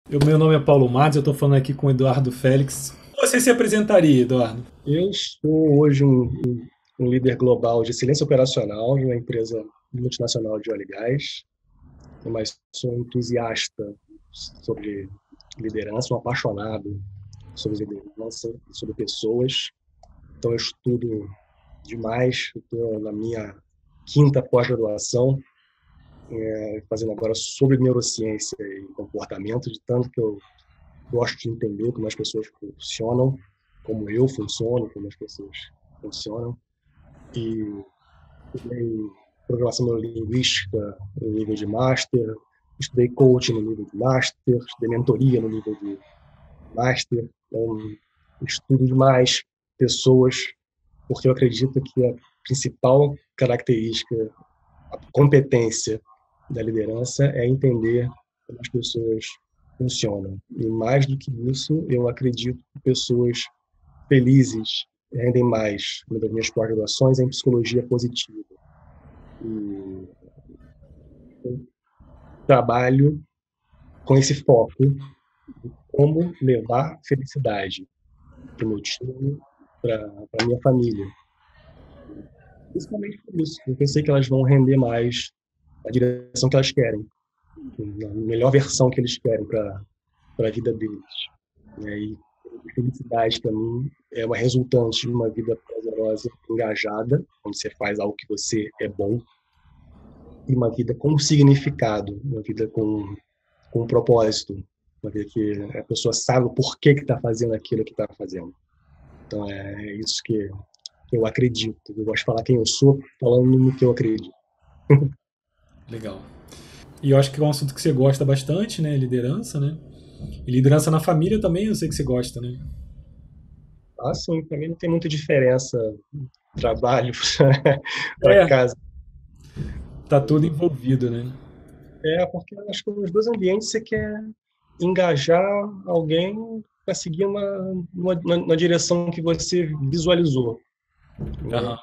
Meu nome é Paulo Matos, eu estou falando aqui com o Eduardo Félix. Você se apresentaria, Eduardo? Eu sou hoje um líder global de excelência operacional de uma empresa multinacional de óleo e gás, mas sou um entusiasta sobre liderança, um apaixonado sobre liderança, sobre pessoas. Então eu estudo demais, estou na minha quinta pós-graduação, fazendo agora sobre neurociência e comportamento, de tanto que eu gosto de entender como as pessoas funcionam, como eu funciono, como as pessoas funcionam. E estudei programação neurolinguística no nível de master, estudei coaching no nível de master, estudei mentoria no nível de master. Então, estudo demais pessoas, porque eu acredito que a principal característica, a competência da liderança é entender como as pessoas funcionam. E mais do que isso, eu acredito que pessoas felizes rendem mais. Uma das minhas pós-graduações é em psicologia positiva. E trabalho com esse foco de como levar felicidade para o meu time, para a minha família. Principalmente por isso, porque eu sei que elas vão render mais a direção que elas querem, a melhor versão que eles querem para a vida deles. Né? E felicidade, para mim, é uma resultante de uma vida prazerosa, engajada, onde você faz algo que você é bom, e uma vida com significado, uma vida com um propósito, uma vida que a pessoa sabe o porquê que está fazendo aquilo que está fazendo. Então é isso que eu acredito. Eu gosto de falar quem eu sou, falando no que eu acredito. Legal. E eu acho que é um assunto que você gosta bastante, né? Liderança, né? E liderança na família também, eu sei que você gosta, né? Assim, para mim não tem muita diferença trabalho para É, casa. tá tudo envolvido, né? Porque eu acho que nos dois ambientes você quer engajar alguém para seguir uma direção que você visualizou. Né? Aham.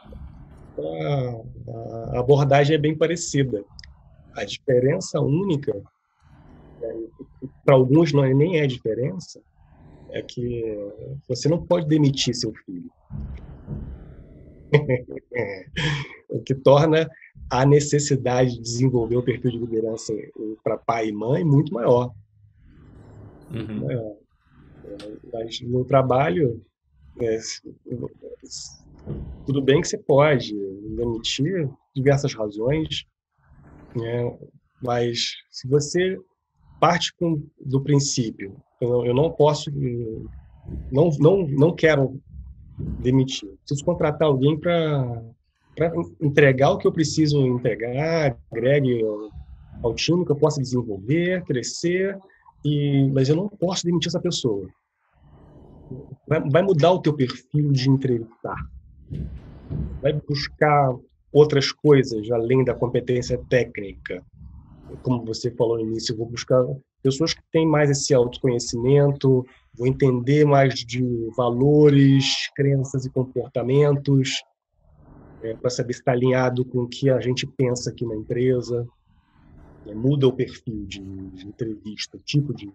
A abordagem é bem parecida. A diferença única, para alguns não é nem é diferença, é que você não pode demitir seu filho. O que torna a necessidade de desenvolver o perfil de liderança para pai e mãe muito maior. Muito Uhum. maior. Mas no trabalho, é, tudo bem que você pode demitir diversas razões, né? Mas se você parte do princípio, eu não posso, não quero demitir. Preciso contratar alguém para entregar o que eu preciso entregar, agregue ao time que eu possa desenvolver, crescer, mas eu não posso demitir essa pessoa. Vai mudar o teu perfil de entrevistar. Vai buscar outras coisas além da competência técnica. Como você falou no início, eu vou buscar pessoas que têm mais esse autoconhecimento, vou entender mais de valores, crenças e comportamentos, para saber se está alinhado com o que a gente pensa aqui na empresa. Muda o perfil de entrevista, o tipo de.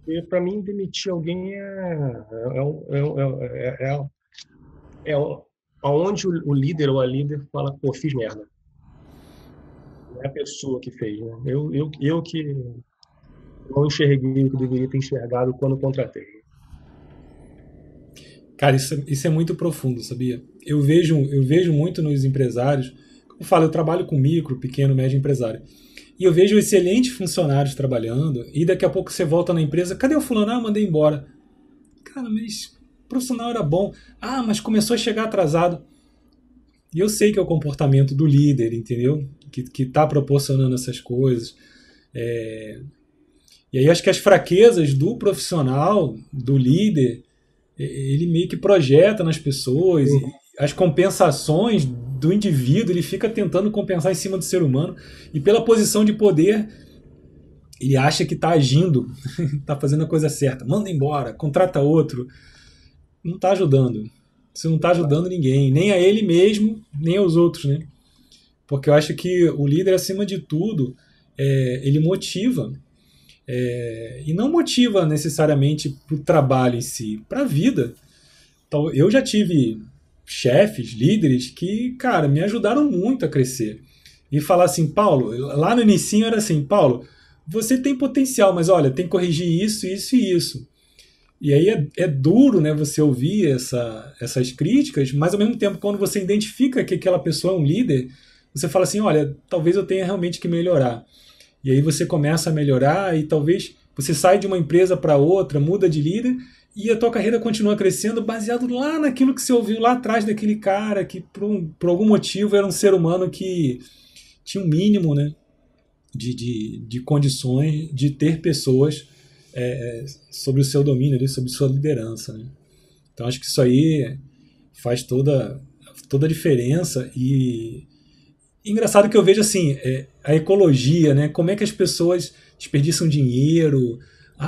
E para mim, demitir alguém é aonde o líder ou a líder fala, pô, fiz merda. Não é a pessoa que fez, né? Eu que não enxerguei o que deveria ter enxergado quando contratei. Cara, isso é muito profundo, sabia? Eu vejo muito nos empresários. Como eu falo, eu trabalho com micro, pequeno, médio empresário. E eu vejo excelentes funcionários trabalhando, e daqui a pouco você volta na empresa, cadê o fulano? Ah, mandei embora. Cara, mas o profissional era bom. Ah, mas começou a chegar atrasado. E eu sei que é o comportamento do líder, entendeu? Que tá proporcionando essas coisas. E aí acho que as fraquezas do profissional, do líder, ele meio que projeta nas pessoas. E Sim, as compensações do indivíduo, ele fica tentando compensar em cima do ser humano. E pela posição de poder, ele acha que está agindo, está fazendo a coisa certa. Manda embora, contrata outro. Não está ajudando. Você não está ajudando ninguém, nem a ele mesmo, nem aos outros, né? Porque eu acho que o líder, acima de tudo, ele motiva. E não motiva necessariamente para o trabalho em si, para a vida. Então, eu já tive chefes, líderes que, cara, me ajudaram muito a crescer. E falar assim, Paulo, lá no inicinho era assim, Paulo, você tem potencial, mas olha, tem que corrigir isso, isso e isso. E aí é duro, né, você ouvir essas críticas, mas ao mesmo tempo, quando você identifica que aquela pessoa é um líder, você fala assim, olha, talvez eu tenha realmente que melhorar. E aí você começa a melhorar e talvez você sai de uma empresa para outra, muda de líder e a tua carreira continua crescendo baseado lá naquilo que você ouviu lá atrás daquele cara que por algum motivo era um ser humano que tinha um mínimo, né, de condições de ter pessoas sobre o seu domínio, sobre sua liderança. Né? Então acho que isso aí faz toda a diferença e engraçado que eu vejo assim, a ecologia, né? Como é que as pessoas desperdiçam dinheiro,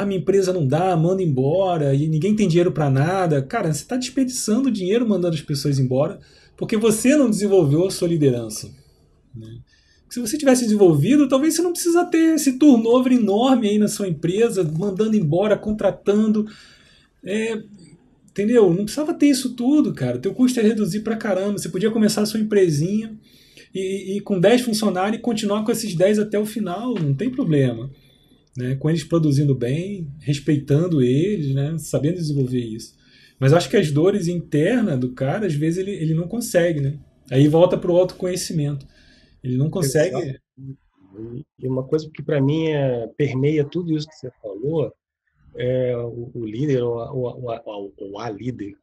minha empresa não dá, manda embora, e ninguém tem dinheiro para nada. Cara, você está desperdiçando dinheiro mandando as pessoas embora porque você não desenvolveu a sua liderança. Né? Se você tivesse desenvolvido, talvez você não precisa ter esse turnover enorme aí na sua empresa, mandando embora, contratando. Entendeu? Não precisava ter isso tudo, cara. Teu custo é reduzir pra caramba. Você podia começar a sua empresinha e com 10 funcionários e continuar com esses 10 até o final, não tem problema. Né? Com eles produzindo bem, respeitando eles, né? Sabendo desenvolver isso. Mas acho que as dores internas do cara, às vezes ele não consegue. Né? Aí volta pro autoconhecimento. Ele não consegue. Exato. E uma coisa que para mim permeia tudo isso que você falou é o líder ou a líder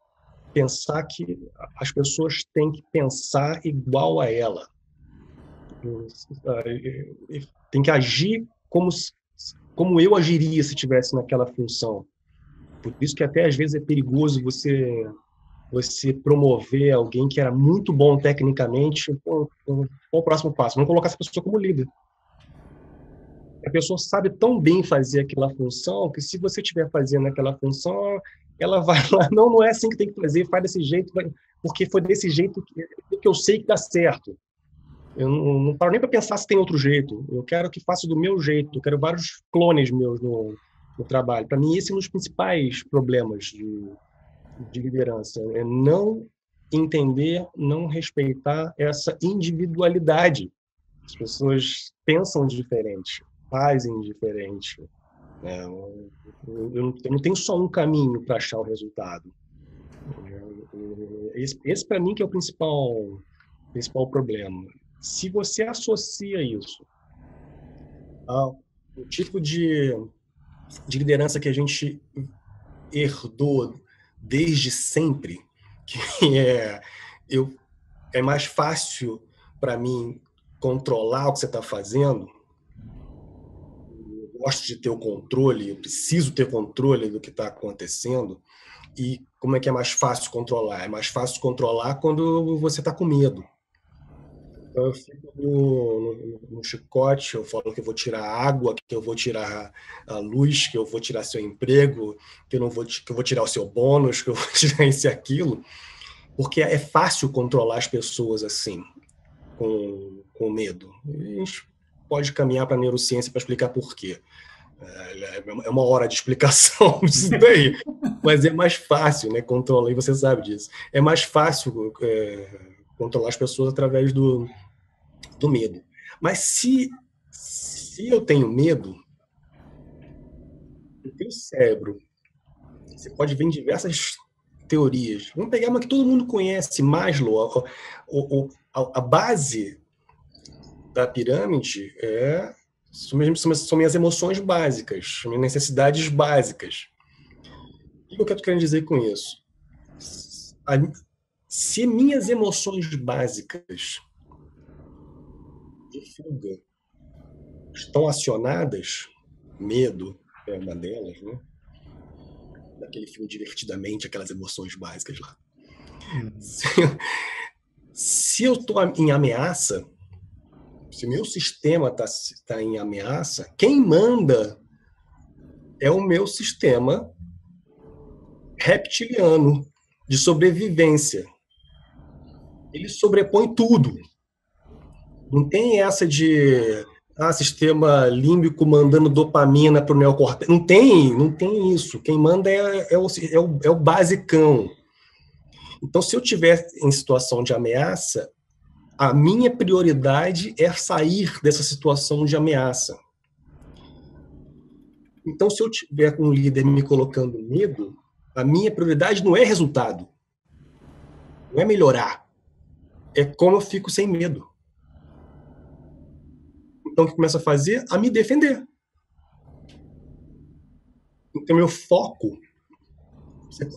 pensar que as pessoas têm que pensar igual a ela. Tem que agir como eu agiria se estivesse naquela função. Por isso que até às vezes é perigoso você promover alguém que era muito bom tecnicamente. Qual o próximo passo? Vamos colocar essa pessoa como líder. A pessoa sabe tão bem fazer aquela função que se você estiver fazendo aquela função, ela vai lá, não é assim que tem que fazer, faz desse jeito, porque foi desse jeito que eu sei que dá certo. Eu não paro nem para pensar se tem outro jeito. Eu quero que faça do meu jeito. Eu quero vários clones meus no trabalho. Para mim, esse é um dos principais problemas de liderança. É não entender, não respeitar essa individualidade. As pessoas pensam diferente, fazem diferente. Eu não tenho só um caminho para achar o resultado. Esse para mim que é o principal problema. Se você associa isso ao tipo de liderança que a gente herdou desde sempre, que é mais fácil para mim controlar o que você está fazendo, eu gosto de ter o controle, eu preciso ter controle do que está acontecendo. E como é que é mais fácil controlar? É mais fácil controlar quando você está com medo. Então eu fico no chicote, eu falo que eu vou tirar a água, que eu vou tirar a luz, que eu vou tirar seu emprego, que eu vou tirar o seu bônus, que eu vou tirar isso e aquilo, porque é fácil controlar as pessoas assim, com medo. E a gente pode caminhar para a neurociência para explicar por quê. É uma hora de explicação disso daí, mas é mais fácil, né, controlar, e você sabe disso. É mais fácil controlar as pessoas através do medo. Mas se eu tenho medo, o teu cérebro, você pode ver em diversas teorias. Vamos pegar uma que todo mundo conhece, Maslow. A base da pirâmide são minhas emoções básicas, minhas necessidades básicas. O que eu estou querendo dizer com isso? Se minhas emoções básicas de fuga estão acionadas, medo é uma delas, né? Daquele filme Divertidamente, aquelas emoções básicas lá. Se eu estou em ameaça, se meu sistema está em ameaça, quem manda é o meu sistema reptiliano de sobrevivência. Ele sobrepõe tudo. Não tem essa de sistema límbico mandando dopamina para o neocórtex. Não tem isso. Quem manda é o basicão. Então, se eu estiver em situação de ameaça, a minha prioridade é sair dessa situação de ameaça. Então, se eu tiver com um líder me colocando medo, a minha prioridade não é resultado, não é melhorar, é como eu fico sem medo. Então, o que começa a fazer? A me defender. Então, meu foco,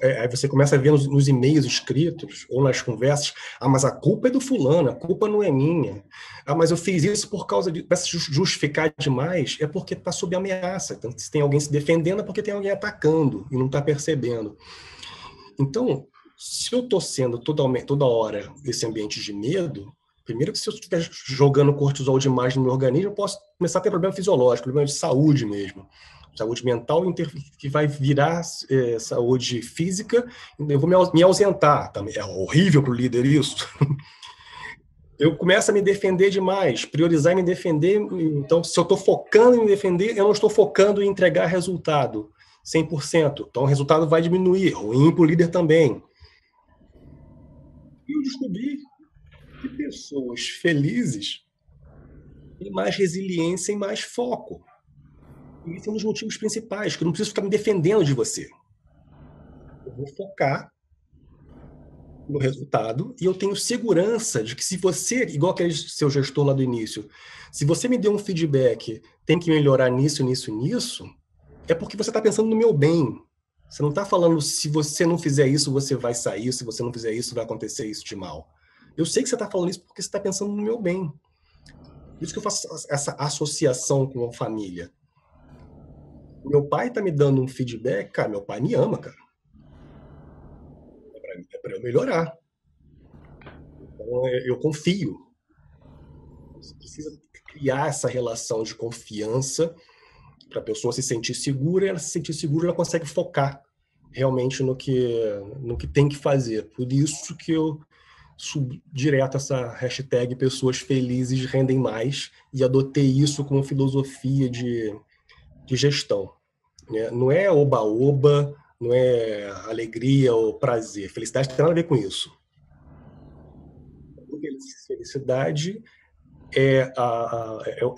aí você começa a ver nos e-mails escritos ou nas conversas, mas a culpa é do fulano, a culpa não é minha. Mas eu fiz isso por causa de... Para se justificar demais, é porque está sob ameaça. Então, se tem alguém se defendendo, é porque tem alguém atacando e não está percebendo. Então, se eu estou sendo toda hora esse ambiente de medo, primeiro que se eu estiver jogando cortisol demais no meu organismo, eu posso começar a ter problema fisiológico, problema de saúde mesmo. Saúde mental que vai virar saúde física, eu vou me ausentar. Também é horrível para o líder isso. Eu começo a me defender demais, priorizar e me defender. Então, se eu estou focando em me defender, eu não estou focando em entregar resultado 100%. Então, o resultado vai diminuir, ruim para o líder também. E eu descobri que pessoas felizes têm mais resiliência e mais foco. E esse é um dos motivos principais, que eu não preciso ficar me defendendo de você. Eu vou focar no resultado e eu tenho segurança de que se você, igual aquele seu gestor lá do início, se você me deu um feedback, tem que melhorar nisso, nisso, nisso, é porque você está pensando no meu bem. Você não está falando, se você não fizer isso, você vai sair, se você não fizer isso, vai acontecer isso de mal. Eu sei que você está falando isso porque você está pensando no meu bem. Por isso que eu faço essa associação com a família. Meu pai tá me dando um feedback, cara, meu pai me ama, cara. É para eu melhorar. Então, eu confio. Você precisa criar essa relação de confiança para a pessoa se sentir segura, e ela se sentir segura, ela consegue focar realmente no que tem que fazer. Por isso que eu subi direto essa hashtag pessoas felizes rendem mais e adotei isso como filosofia de gestão. Não é oba-oba, não é alegria ou prazer. Felicidade não tem nada a ver com isso. Felicidade é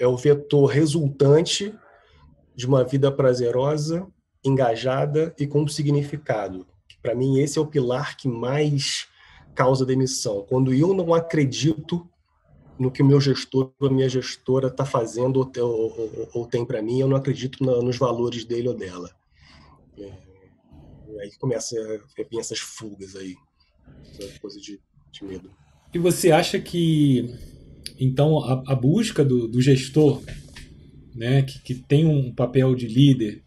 o vetor resultante de uma vida prazerosa, engajada e com significado. Para mim, esse é o pilar que mais causa demissão. Quando eu não acredito no que o meu gestor ou a minha gestora está fazendo ou tem para mim, eu não acredito nos valores dele ou dela. Aí começa a vir essas fugas aí, essa coisa de medo. E você acha que, então, a busca do gestor, né, que tem um papel de líder,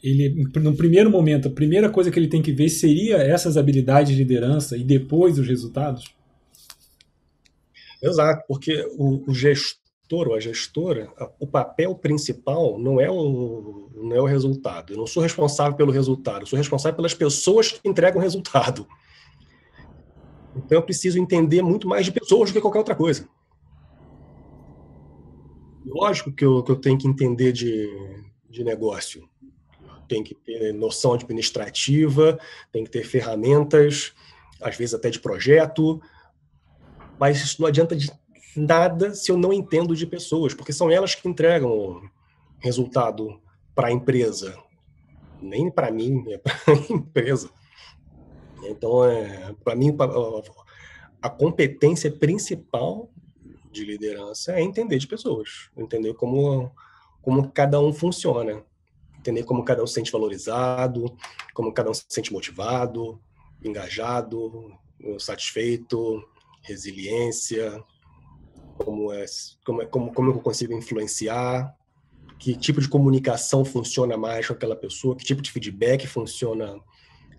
ele, no primeiro momento, a primeira coisa que ele tem que ver seria essas habilidades de liderança e depois os resultados? Exato, porque o gestor ou a gestora, o papel principal não é o resultado. Eu não sou responsável pelo resultado, eu sou responsável pelas pessoas que entregam o resultado. Então eu preciso entender muito mais de pessoas do que qualquer outra coisa. Lógico que eu tenho que entender de negócio. Tem que ter noção administrativa, tem que ter ferramentas, às vezes até de projeto, mas isso não adianta de nada se eu não entendo de pessoas, porque são elas que entregam o resultado para a empresa. Nem para mim, é para a empresa. Então, para mim, a competência principal de liderança é entender de pessoas, entender como cada um funciona, entender como cada um se sente valorizado, como cada um se sente motivado, engajado, satisfeito, resiliência, como eu consigo influenciar, que tipo de comunicação funciona mais com aquela pessoa, que tipo de feedback funciona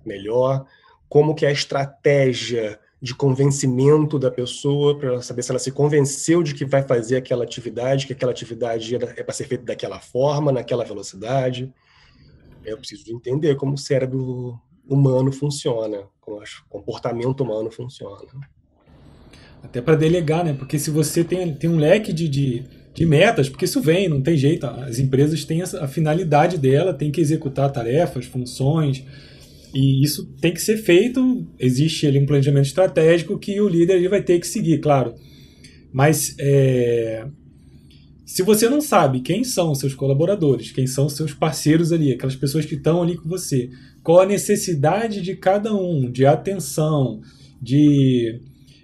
melhor, como que é a estratégia de convencimento da pessoa, para saber se ela se convenceu de que vai fazer aquela atividade, que aquela atividade é para ser feita daquela forma, naquela velocidade. Eu preciso entender como o cérebro humano funciona, como o comportamento humano funciona. Até para delegar, né? Porque se você tem um leque de metas, porque isso vem, não tem jeito. As empresas têm a finalidade dela, tem que executar tarefas, funções, e isso tem que ser feito. Existe ali um planejamento estratégico que o líder ele vai ter que seguir, claro. Mas se você não sabe quem são os seus colaboradores, quem são os seus parceiros ali, aquelas pessoas que estão ali com você, qual a necessidade de cada um, de atenção, de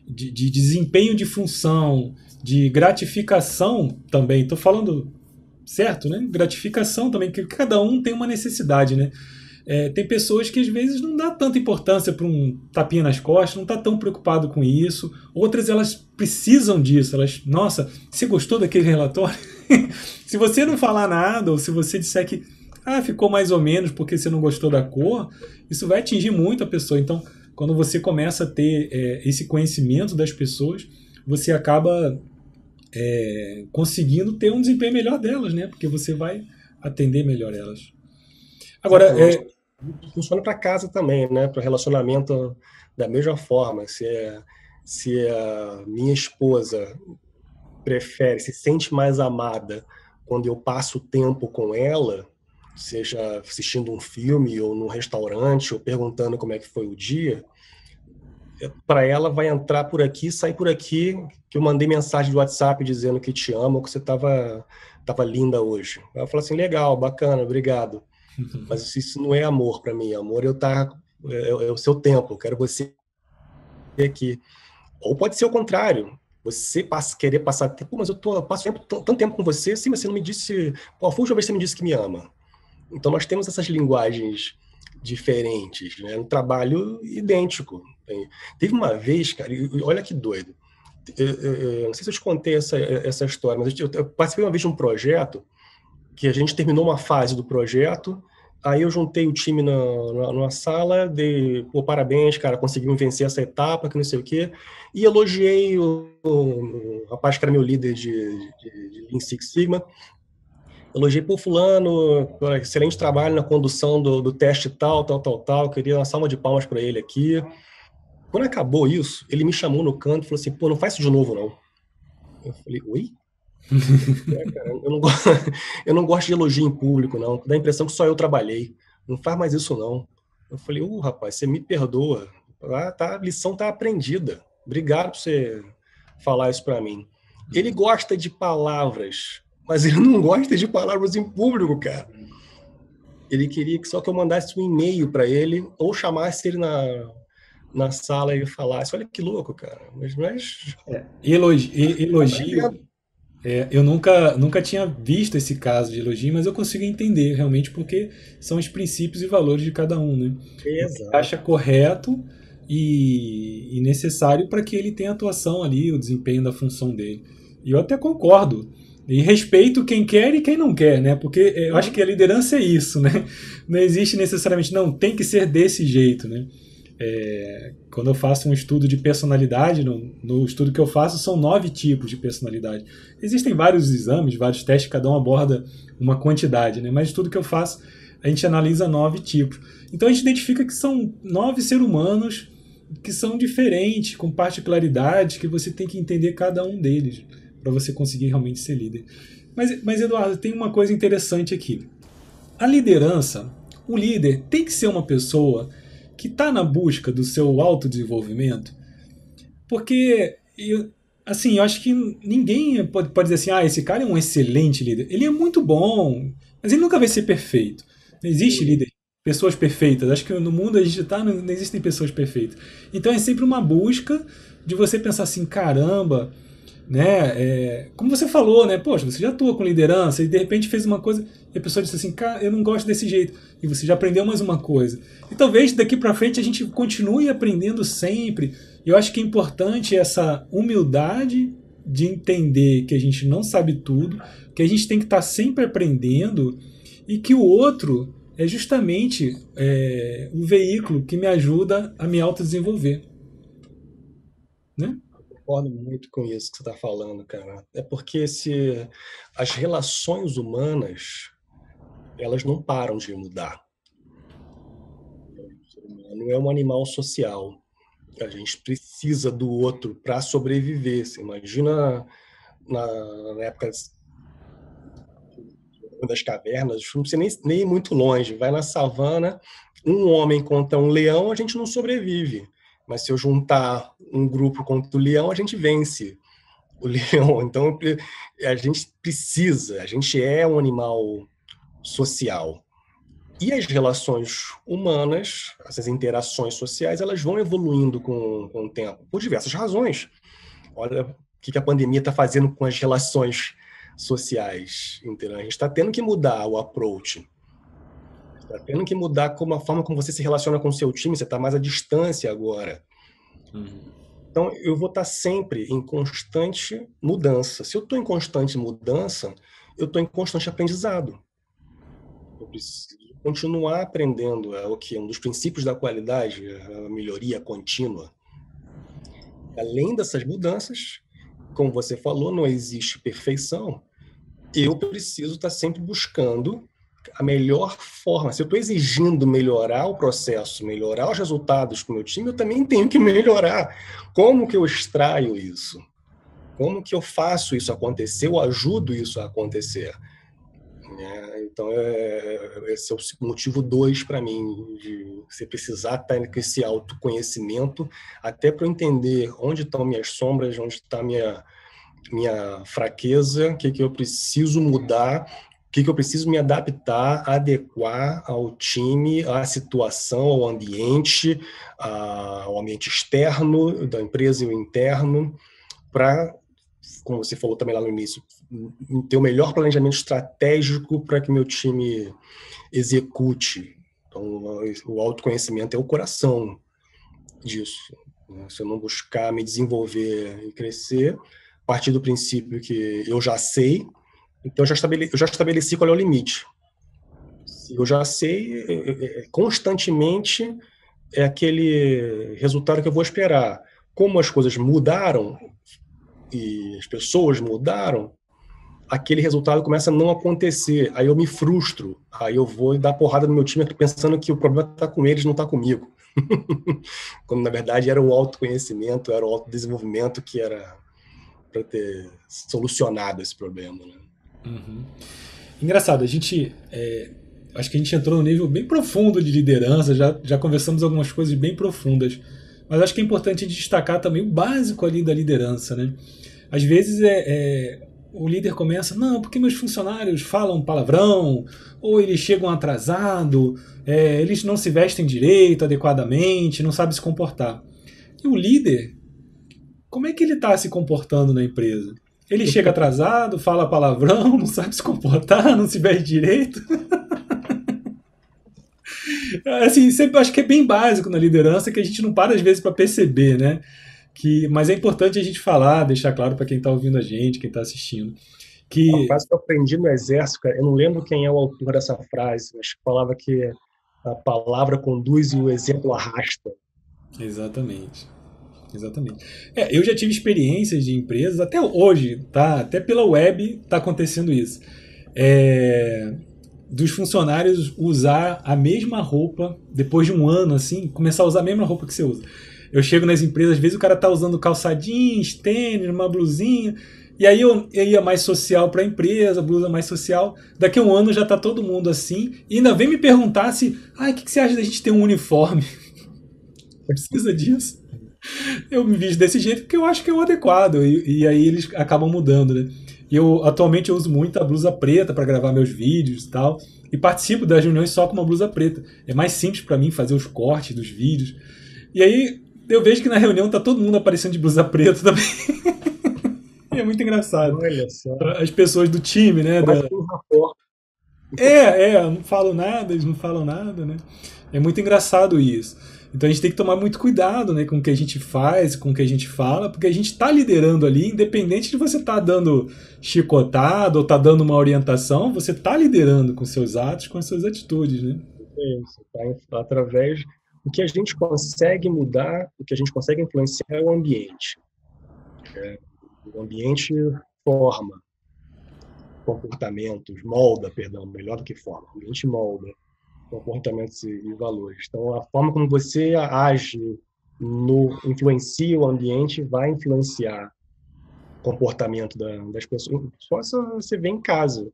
desempenho de função, de gratificação também, estou falando certo, né? Gratificação também, que cada um tem uma necessidade, né? Tem pessoas que às vezes não dá tanta importância para um tapinha nas costas, não está tão preocupado com isso. Outras elas precisam disso. Elas, nossa, você gostou daquele relatório? Se você não falar nada, ou se você disser que ficou mais ou menos porque você não gostou da cor, isso vai atingir muito a pessoa. Então, quando você começa a ter esse conhecimento das pessoas, você acaba conseguindo ter um desempenho melhor delas, né? Porque você vai atender melhor elas. Agora, funciona para casa também, né? Para relacionamento da mesma forma. Se a minha esposa se sente mais amada quando eu passo tempo com ela, seja assistindo um filme ou num restaurante ou perguntando como é que foi o dia, para ela vai entrar por aqui, sair por aqui, que eu mandei mensagem de WhatsApp dizendo que te amo, que você tava linda hoje. Ela falou assim, legal, bacana, obrigado. Mas isso não é amor para mim. Amor é o seu tempo. Eu quero você aqui. Ou pode ser o contrário. Você querer passar tempo, mas eu passo tanto tempo com você, sim, mas você não me disse. Qual foi a última vez que você me disse que me ama? Então nós temos essas linguagens diferentes, né? Um trabalho idêntico. Teve uma vez, cara, e olha que doido. Eu não sei se eu te contei essa história, mas eu participei uma vez de um projeto que a gente terminou uma fase do projeto, aí eu juntei o time numa sala, dei parabéns, cara, conseguimos vencer essa etapa, que não sei o quê, e elogiei o rapaz que era meu líder de Lean Six Sigma, elogiei, fulano, excelente trabalho na condução do teste tal, queria uma salva de palmas para ele aqui. Quando acabou isso, ele me chamou no canto e falou assim, não faz isso de novo, não. Eu falei, oi? Cara, eu não gosto de elogio em público, não. Dá a impressão que só eu trabalhei. Não faz mais isso, não. Eu falei, rapaz, você me perdoa. A lição tá aprendida. Obrigado por você falar isso para mim. Ele gosta de palavras, mas ele não gosta de palavras em público, cara. Ele queria que só que eu mandasse um e-mail para ele ou chamasse ele na sala e falasse, olha que louco, cara. Mas elogio. Eu nunca tinha visto esse caso de elogio, mas eu consigo entender realmente porque são os princípios e valores de cada um, né? Você acha correto e necessário para que ele tenha atuação ali, o desempenho da função dele. E eu até concordo. E respeito quem quer e quem não quer, né? Porque eu acho que a liderança é isso, né? Não existe necessariamente, não, tem que ser desse jeito, né? Quando eu faço um estudo de personalidade, no estudo que eu faço são 9 tipos de personalidade. Existem vários exames, vários testes, cada um aborda uma quantidade, né? Mas o estudo que eu faço, a gente analisa 9 tipos. Então a gente identifica que são 9 seres humanos que são diferentes, com particularidades, que você tem que entender cada um deles para você conseguir realmente ser líder. Mas Eduardo, tem uma coisa interessante aqui. A liderança, o líder tem que ser uma pessoa que está na busca do seu autodesenvolvimento, porque eu acho que ninguém pode dizer assim, esse cara é um excelente líder. Ele é muito bom, mas ele nunca vai ser perfeito. Não existe líder, pessoas perfeitas. Acho que no mundo a gente não existem pessoas perfeitas. Então é sempre uma busca de você pensar assim, caramba, né? Como você falou, né? Poxa, você já atua com liderança e de repente fez uma coisa e a pessoa disse assim, cara, eu não gosto desse jeito. E você já aprendeu mais uma coisa. E talvez daqui para frente a gente continue aprendendo sempre. Eu acho que é importante essa humildade de entender que a gente não sabe tudo, que a gente tem que estar sempre aprendendo e que o outro é justamente o veículo que me ajuda a me autodesenvolver. Né? Concordo muito com isso que você está falando, cara. É porque as relações humanas, elas não param de mudar. O ser humano é um animal social. A gente precisa do outro para sobreviver. Você imagina na época das cavernas, não precisa nem ir muito longe. Vai na savana, um homem contra um leão, a gente não sobrevive. Mas se eu juntar um grupo contra o leão, a gente vence o leão. Então, a gente é um animal social. E as relações humanas, essas interações sociais, elas vão evoluindo com o tempo, por diversas razões. Olha o que a pandemia está fazendo com as relações sociais. Entendeu? A gente está tendo que mudar o approach. Está tendo que mudar a forma como você se relaciona com o seu time. Você está mais à distância agora. Então, eu vou estar sempre em constante mudança. Se eu estou em constante mudança, eu estou em constante aprendizado. Eu preciso continuar aprendendo. É o que? Um dos princípios da qualidade, a melhoria contínua. Além dessas mudanças, como você falou, não existe perfeição. Eu preciso estar sempre buscando a melhor forma. Se eu estou exigindo melhorar o processo, melhorar os resultados com o meu time, eu também tenho que melhorar. Como que eu extraio isso? Como que eu faço isso acontecer? Eu ajudo isso a acontecer? Então, esse é o motivo 2 para mim, de você precisar estar com esse autoconhecimento, até para eu entender onde estão minhas sombras, onde está minha fraqueza, o que eu preciso mudar, o que eu preciso me adaptar, adequar ao time, à situação, ao ambiente externo da empresa e o interno, para, como você falou também lá no início, ter o melhor planejamento estratégico para que meu time execute. Então, o autoconhecimento é o coração disso. Se eu não buscar me desenvolver e crescer, a partir do princípio que eu já sei, então eu já estabeleci qual é o limite. Se eu já sei, constantemente é aquele resultado que eu vou esperar. Como as coisas mudaram e as pessoas mudaram, aquele resultado começa a não acontecer. Aí eu me frustro. Aí eu vou dar porrada no meu time pensando que o problema está com eles, não está comigo. Quando, na verdade, era o autoconhecimento, era o autodesenvolvimento que era para ter solucionado esse problema. Né? Engraçado, acho que a gente entrou num nível bem profundo de liderança, já conversamos algumas coisas bem profundas, mas acho que é importante a gente destacar também o básico ali da liderança, né? Às vezes o líder começa, não, porque meus funcionários falam palavrão, ou eles chegam atrasados, eles não se vestem direito, adequadamente, não sabem se comportar. E o líder, como é que ele está se comportando na empresa? Ele chega atrasado, fala palavrão, não sabe se comportar, não se veste direito. Assim, sempre acho que é bem básico na liderança, que a gente não para às vezes para perceber, né? Mas é importante a gente falar, deixar claro para quem está ouvindo a gente, quem está assistindo. Uma frase que eu aprendi no exército, eu não lembro quem é o autor dessa frase, mas falava que a palavra conduz e o exemplo arrasta. Exatamente. Eu já tive experiências de empresas, até hoje, tá? Até pela web está acontecendo isso. Dos funcionários usar a mesma roupa, depois de um ano, assim, começar a usar a mesma roupa que você usa. Eu chego nas empresas, às vezes o cara tá usando calça jeans, tênis, uma blusinha, e aí eu ia mais social para a empresa, blusa mais social. Daqui a um ano já tá todo mundo assim, e ainda vem me perguntar se, o que você acha da gente ter um uniforme? Precisa disso? Eu me visto desse jeito porque eu acho que é o adequado, e aí eles acabam mudando, né? Atualmente eu uso muito a blusa preta para gravar meus vídeos e tal, e participo das reuniões só com uma blusa preta. É mais simples para mim fazer os cortes dos vídeos. E aí eu vejo que na reunião tá todo mundo aparecendo de blusa preta também. É muito engraçado. Olha só. As pessoas do time, né? Não falam nada, eles não falam nada, né? É muito engraçado isso. Então a gente tem que tomar muito cuidado, né, com o que a gente faz, com o que a gente fala, porque a gente está liderando ali, independente de você estar dando chicotado ou tá dando uma orientação, você está liderando com seus atos, com as suas atitudes, né? Isso, tá através do que a gente consegue mudar, o que a gente consegue influenciar é o ambiente. O ambiente forma comportamentos, melhor do que forma, o ambiente molda comportamentos e valores. Então, a forma como você age, influencia o ambiente, vai influenciar o comportamento das pessoas. Só se você vê em casa.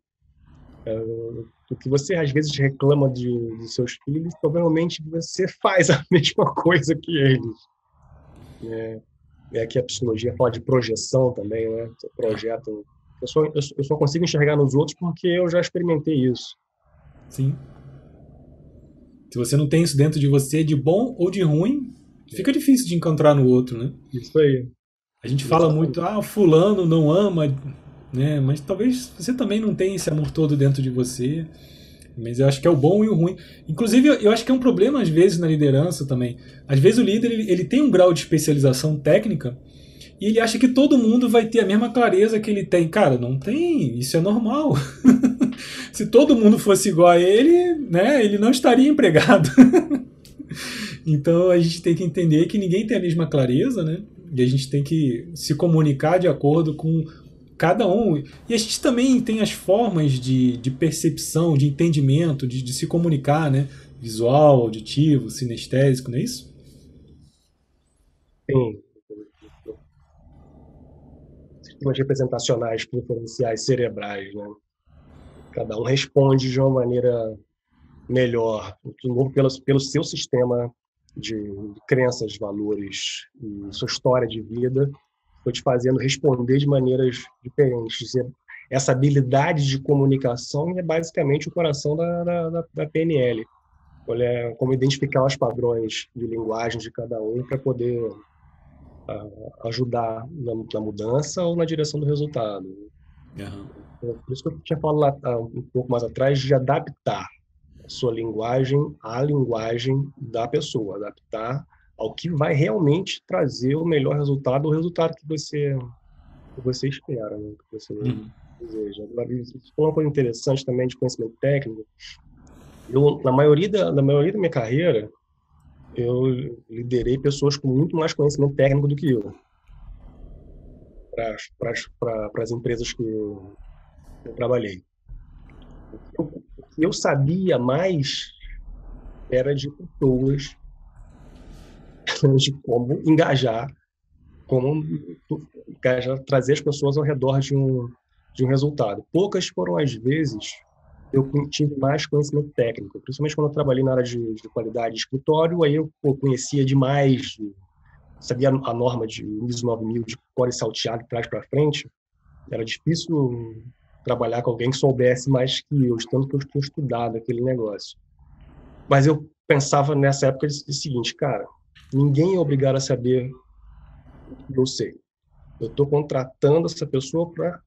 O que você às vezes reclama de seus filhos, provavelmente você faz a mesma coisa que eles. Que a psicologia fala de projeção também, né? Você projeta. Eu só consigo enxergar nos outros porque eu já experimentei isso. Sim. Se você não tem isso dentro de você, de bom ou de ruim, fica difícil de encontrar no outro, né? Isso aí. A gente fala muito, fulano não ama, né? Mas talvez você também não tenha esse amor todo dentro de você. Mas eu acho que é o bom e o ruim. Inclusive, eu acho que é um problema às vezes na liderança também. Às vezes o líder ele tem um grau de especialização técnica e ele acha que todo mundo vai ter a mesma clareza que ele tem. Cara, não tem. Isso é normal. Se todo mundo fosse igual a ele, né, ele não estaria empregado. Então a gente tem que entender que ninguém tem a mesma clareza, né? E a gente tem que se comunicar de acordo com cada um. E a gente também tem as formas de percepção, de entendimento, de se comunicar, né? Visual, auditivo, sinestésico, não é isso? Sim. Sistemas representacionais preferenciais cerebrais, né? Cada um responde de uma maneira melhor, de novo, pelo seu sistema de crenças, valores e sua história de vida, foi te fazendo responder de maneiras diferentes. Essa habilidade de comunicação é basicamente o coração da PNL. Olha, como identificar os padrões de linguagem de cada um para poder ajudar na mudança ou na direção do resultado. Por isso que eu tinha falado lá, um pouco mais atrás de adaptar a sua linguagem à linguagem da pessoa, adaptar ao que vai realmente trazer o melhor resultado, o resultado que você espera, né? Que você deseja. Agora, isso foi uma coisa interessante também de conhecimento técnico. Eu, na maioria da minha carreira, eu liderei pessoas com muito mais conhecimento técnico do que eu. Para as empresas que eu trabalhei. O que eu sabia mais era de pessoas, de como engajar, trazer as pessoas ao redor de um resultado. Poucas foram as vezes eu tive mais conhecimento técnico, principalmente quando eu trabalhei na área de qualidade de escritório, aí eu conhecia demais, sabia a norma de ISO 9000 de core salteado de trás para frente. Era difícil trabalhar com alguém que soubesse mais que eu, tanto que eu tinha estudado aquele negócio. Mas eu pensava nessa época o seguinte, cara, ninguém é obrigado a saber o que eu sei. Eu estou contratando essa pessoa para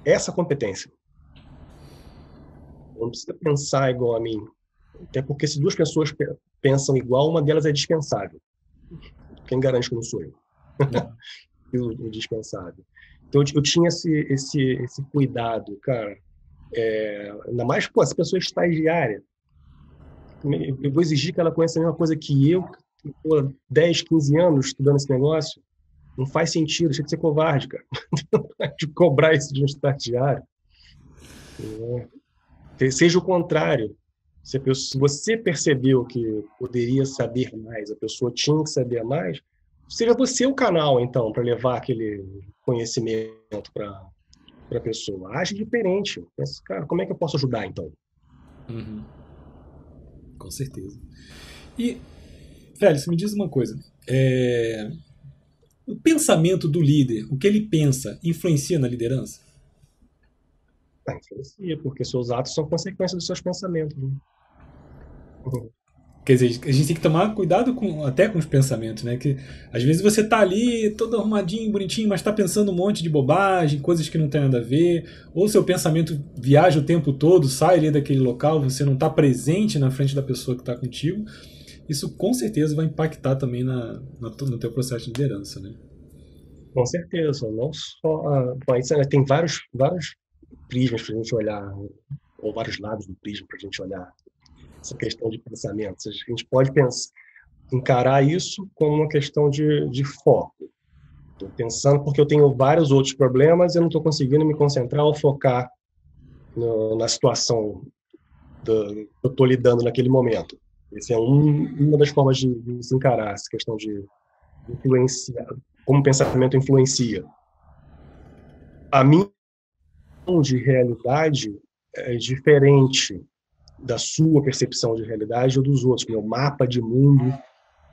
essa competência. Não precisa pensar igual a mim. Até porque se duas pessoas pensam igual, uma delas é dispensável. Quem garante que não sou eu? o dispensável. Então eu tinha esse cuidado, cara. Ainda mais, se a pessoa é estagiária, eu vou exigir que ela conheça a mesma coisa que eu, que tô 10, 15 anos estudando esse negócio. Não faz sentido, deixa de ser covarde, cara. De cobrar isso de um estagiário. Seja o contrário. Se você percebeu que poderia saber mais, a pessoa tinha que saber mais, seja você o canal, então, para levar aquele conhecimento para a pessoa. Age diferente. Pensa, cara, como é que eu posso ajudar, então? Com certeza. E, Félix, me diz uma coisa. O pensamento do líder, o que ele pensa, influencia na liderança? Influencia, porque seus atos são consequência dos seus pensamentos. Né? Quer dizer, a gente tem que tomar cuidado até com os pensamentos, né? Que às vezes você tá ali todo arrumadinho, bonitinho, mas tá pensando um monte de bobagem, coisas que não tem nada a ver, ou seu pensamento viaja o tempo todo, sai ali daquele local, você não tá presente na frente da pessoa que tá contigo. Isso com certeza vai impactar também no teu processo de liderança, né? Com certeza, não só... tem vários prismas para a gente olhar, ou vários lados do prisma para a gente olhar essa questão de pensamentos. A gente pode encarar isso como uma questão de foco. Estou pensando porque eu tenho vários outros problemas e eu não estou conseguindo me concentrar ou focar na situação que eu estou lidando naquele momento. Essa é uma das formas de se encarar essa questão de influenciar, como o pensamento influencia. A minha de realidade é diferente da sua percepção de realidade ou dos outros. Meu mapa de mundo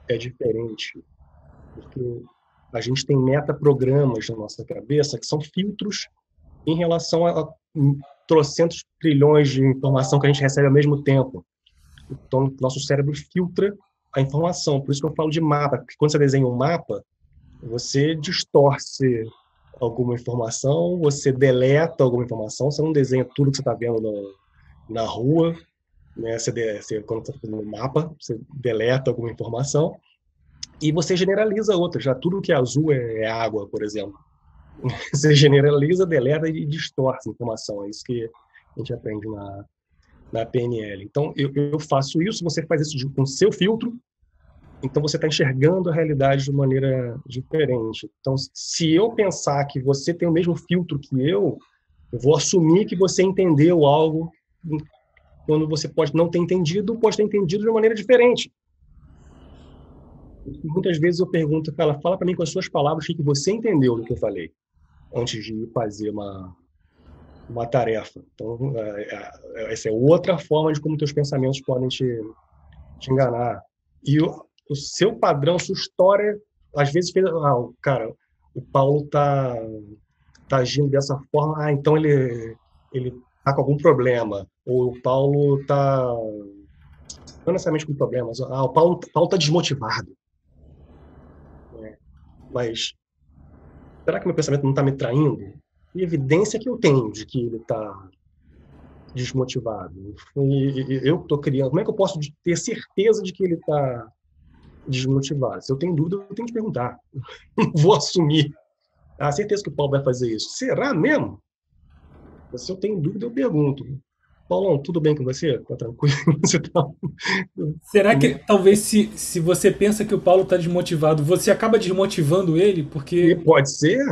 é diferente, porque a gente tem metaprogramas na nossa cabeça que são filtros em relação a trocentos trilhões de informação que a gente recebe ao mesmo tempo. Então, nosso cérebro filtra a informação. Por isso que eu falo de mapa, porque quando você desenha um mapa, você distorce alguma informação, você deleta alguma informação, você não desenha tudo que você está vendo na rua, né? Quando você está fazendo um mapa, você deleta alguma informação e você generaliza outra. Já tudo que é azul é água, por exemplo. Você generaliza, deleta e distorce a informação. É isso que a gente aprende na PNL. Então, eu faço isso, você faz isso com o seu filtro, então você está enxergando a realidade de maneira diferente. Então, se eu pensar que você tem o mesmo filtro que eu vou assumir que você entendeu algo quando você pode não ter entendido, pode ter entendido de uma maneira diferente. Muitas vezes eu pergunto para ela, fala para mim com as suas palavras o que você entendeu do que eu falei, antes de fazer uma tarefa. Então, essa é outra forma de como teus pensamentos podem te enganar. E o seu padrão, sua história, às vezes fez, cara, o Paulo tá agindo dessa forma, então ele tá com algum problema, ou o Paulo tá não necessariamente com problemas, o Paulo tá desmotivado. Mas será que meu pensamento não está me traindo? E evidência que eu tenho de que ele está desmotivado. Eu estou criando. Como é que eu posso ter certeza de que ele está desmotivado? Se eu tenho dúvida, eu tenho que perguntar. Não vou assumir. Certeza que o Paulo vai fazer isso. Será mesmo? Se eu tenho dúvida, eu pergunto. Paulão, tudo bem com você? Tá tranquilo? Você tá... Será que talvez se você pensa que o Paulo está desmotivado, você acaba desmotivando ele? Porque pode ser.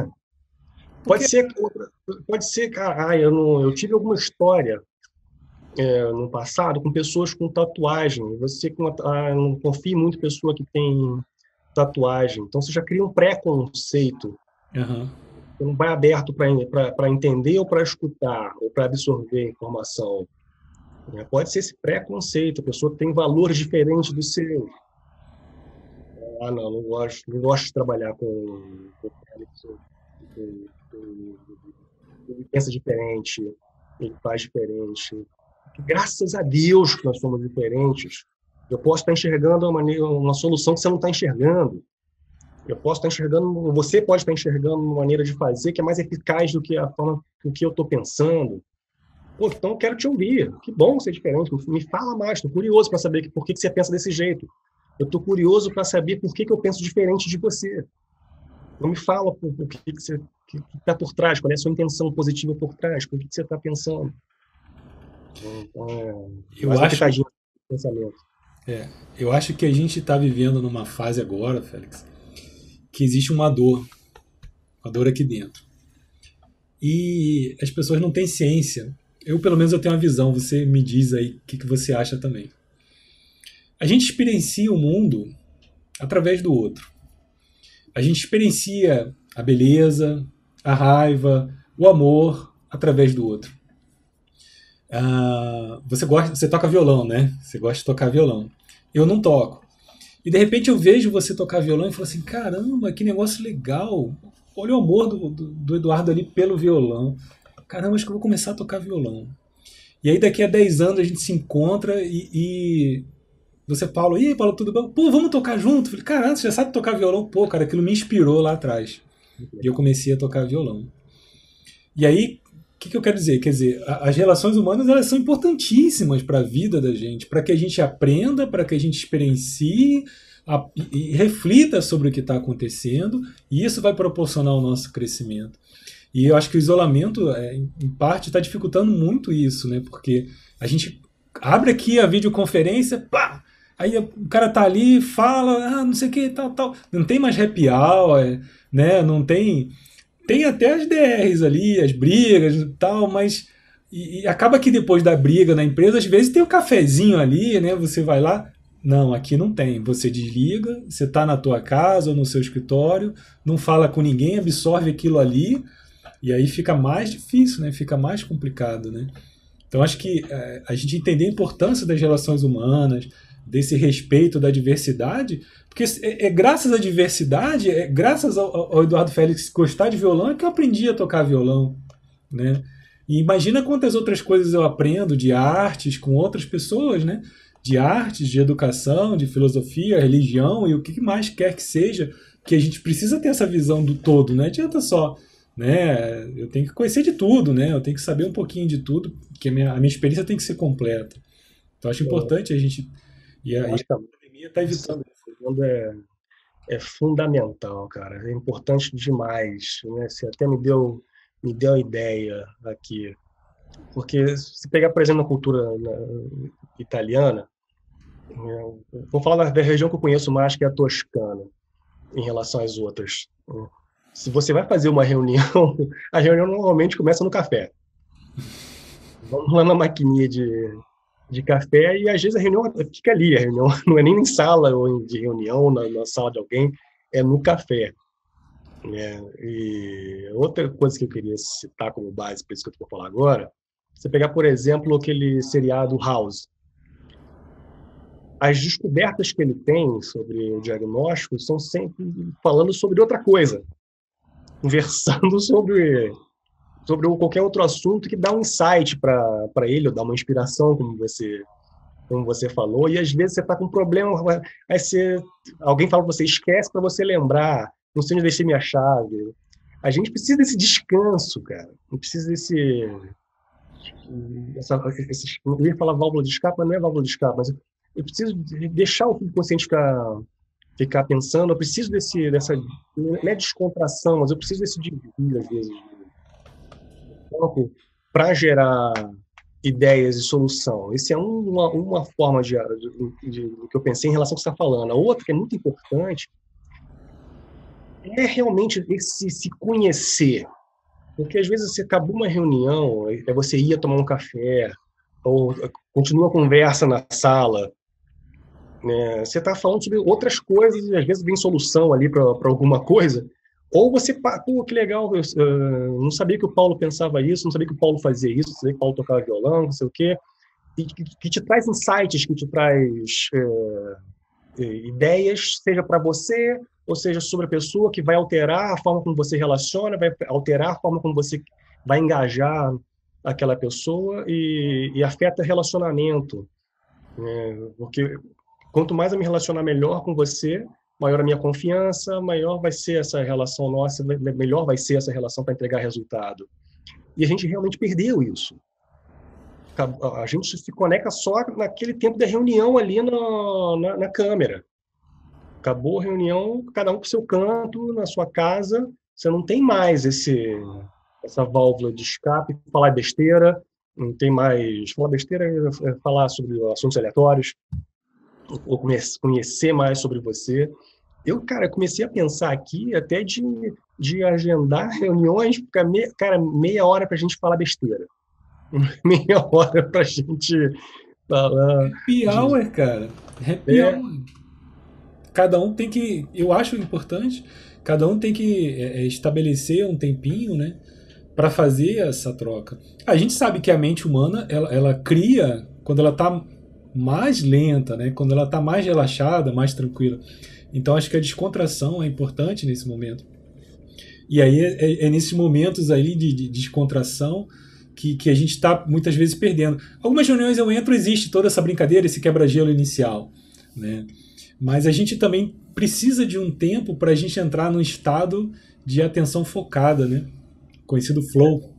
Pode ser, cara. Eu tive alguma história no passado com pessoas com tatuagem. Você não confia muito em pessoa que tem tatuagem. Então você já cria um preconceito. Uhum. Você não vai aberto para entender ou para escutar ou para absorver informação. Pode ser esse preconceito. A pessoa tem valores diferentes do seu. Não gosto de trabalhar com ele pensa diferente, ele faz diferente. Graças a Deus que nós somos diferentes. Eu posso estar enxergando uma solução que você não está enxergando. Eu posso estar enxergando, você pode estar enxergando uma maneira de fazer que é mais eficaz do que a forma do que eu estou pensando. Então eu quero te ouvir. Que bom ser diferente. Me fala mais. Estou curioso para saber por que você pensa desse jeito. Eu estou curioso para saber por que eu penso diferente de você. Não me fala o que você está por trás, qual é a sua intenção positiva por trás, o que você está pensando. Então, eu acho que a gente está vivendo numa fase agora, Félix, que existe uma dor aqui dentro. E as pessoas não têm ciência. Pelo menos eu tenho uma visão, você me diz aí o que você acha também. A gente experiencia o mundo através do outro. A gente experiencia a beleza, a raiva, o amor através do outro. Você toca violão, né? Você gosta de tocar violão. Eu não toco. E de repente eu vejo você tocar violão e falo assim, caramba, que negócio legal. Olha o amor do Eduardo ali pelo violão. Caramba, acho que eu vou começar a tocar violão. E aí daqui a 10 anos a gente se encontra e você fala, e aí, Paulo, tudo bem? Pô, vamos tocar junto? Falei, caramba, você já sabe tocar violão? Pô, cara, aquilo me inspirou lá atrás. E eu comecei a tocar violão. E aí, o que eu quero dizer? Quer dizer, as relações humanas elas são importantíssimas para a vida da gente, para que a gente aprenda, para que a gente experiencie e reflita sobre o que está acontecendo, e isso vai proporcionar o nosso crescimento. E eu acho que o isolamento, em parte, está dificultando muito isso, né? Porque a gente abre aqui a videoconferência, pá! Aí o cara tá ali, fala, não sei o que, tal. Não tem mais happy hour, né? Não tem... Tem até as DRs ali, as brigas e tal, mas... E acaba que depois da briga na empresa, às vezes tem um cafezinho ali, né? Você vai lá... Não, aqui não tem. Você desliga, você tá na tua casa ou no seu escritório, não fala com ninguém, absorve aquilo ali, e aí fica mais difícil, né? Fica mais complicado, né? Então acho que a gente entender a importância das relações humanas, desse respeito da diversidade, porque graças à diversidade, graças ao Eduardo Félix gostar de violão, é que eu aprendi a tocar violão, né? E imagina quantas outras coisas eu aprendo de artes com outras pessoas, né? De artes, de educação, de filosofia, religião e o que mais quer que seja, que a gente precisa ter essa visão do todo, não adianta só, né? Eu tenho que conhecer de tudo, né? Eu tenho que saber um pouquinho de tudo, porque a minha experiência tem que ser completa. Então acho importante a gente... E a pandemia está evitando isso. É fundamental, cara. É importante demais, né? Você até me deu a ideia aqui. Porque se pegar, por exemplo, na cultura italiana, vou falar da região que eu conheço mais, que é a Toscana, em relação às outras. Se você vai fazer uma reunião, a reunião normalmente começa no café. Vamos lá na maquininha de café e às vezes a reunião fica ali. A reunião não é nem em sala ou de reunião, na sala de alguém, é no café. E outra coisa que eu queria citar como base para isso que eu vou falar agora, você pegar, por exemplo, aquele seriado House. As descobertas que ele tem sobre o diagnóstico são sempre falando sobre outra coisa, conversando sobre qualquer outro assunto que dá um insight para ele, ou dá uma inspiração, como você falou, e às vezes você está com um problema, aí alguém fala para você, esquece para você lembrar, não sei onde deixei minha chave. A gente precisa desse descanso, cara. Não precisa eu ia falar válvula de escape, mas não é válvula de escape, mas eu preciso deixar o subconsciente ficar pensando, eu preciso dessa, não é descontração, mas eu preciso desse desvio, às vezes, para gerar ideias e solução. Essa é uma forma de que eu pensei em relação ao que você está falando. A outra, que é muito importante, é realmente se conhecer. Porque, às vezes, você acabou uma reunião, você ia tomar um café, ou continua a conversa na sala, né? Você está falando sobre outras coisas e, às vezes, vem solução ali para alguma coisa. Ou você, pô, que legal, eu não sabia que o Paulo pensava isso, não sabia que o Paulo fazia isso, não sabia que o Paulo tocava violão, não sei o quê, e que te traz insights, que te traz ideias, seja para você, ou seja sobre a pessoa, que vai alterar a forma como você relaciona, vai alterar a forma como você vai engajar aquela pessoa e afeta relacionamento. Porque quanto mais eu me relacionar melhor com você, maior a minha confiança, maior vai ser essa relação nossa, melhor vai ser essa relação para entregar resultado. E a gente realmente perdeu isso. A gente se conecta só naquele tempo da reunião ali na câmera. Acabou a reunião, cada um para o seu canto, na sua casa, você não tem mais essa válvula de escape, falar besteira, não tem mais... Falar besteira é falar sobre assuntos aleatórios, ou conhecer mais sobre você. Eu, cara, comecei a pensar aqui até de agendar reuniões, cara, meia hora para a gente falar besteira. Meia hora para a gente falar... Happy hour, cara. Happy hour. Cada um tem que... Eu acho importante, cada um tem que estabelecer um tempinho, né, para fazer essa troca. A gente sabe que a mente humana, ela cria quando ela está mais lenta, né, quando ela está mais relaxada, mais tranquila. Então acho que a descontração é importante nesse momento. E aí é nesses momentos aí de descontração que a gente está muitas vezes perdendo. Algumas reuniões eu entro, existe toda essa brincadeira, esse quebra-gelo inicial, né? Mas a gente também precisa de um tempo para a gente entrar num estado de atenção focada, né? Conhecido flow.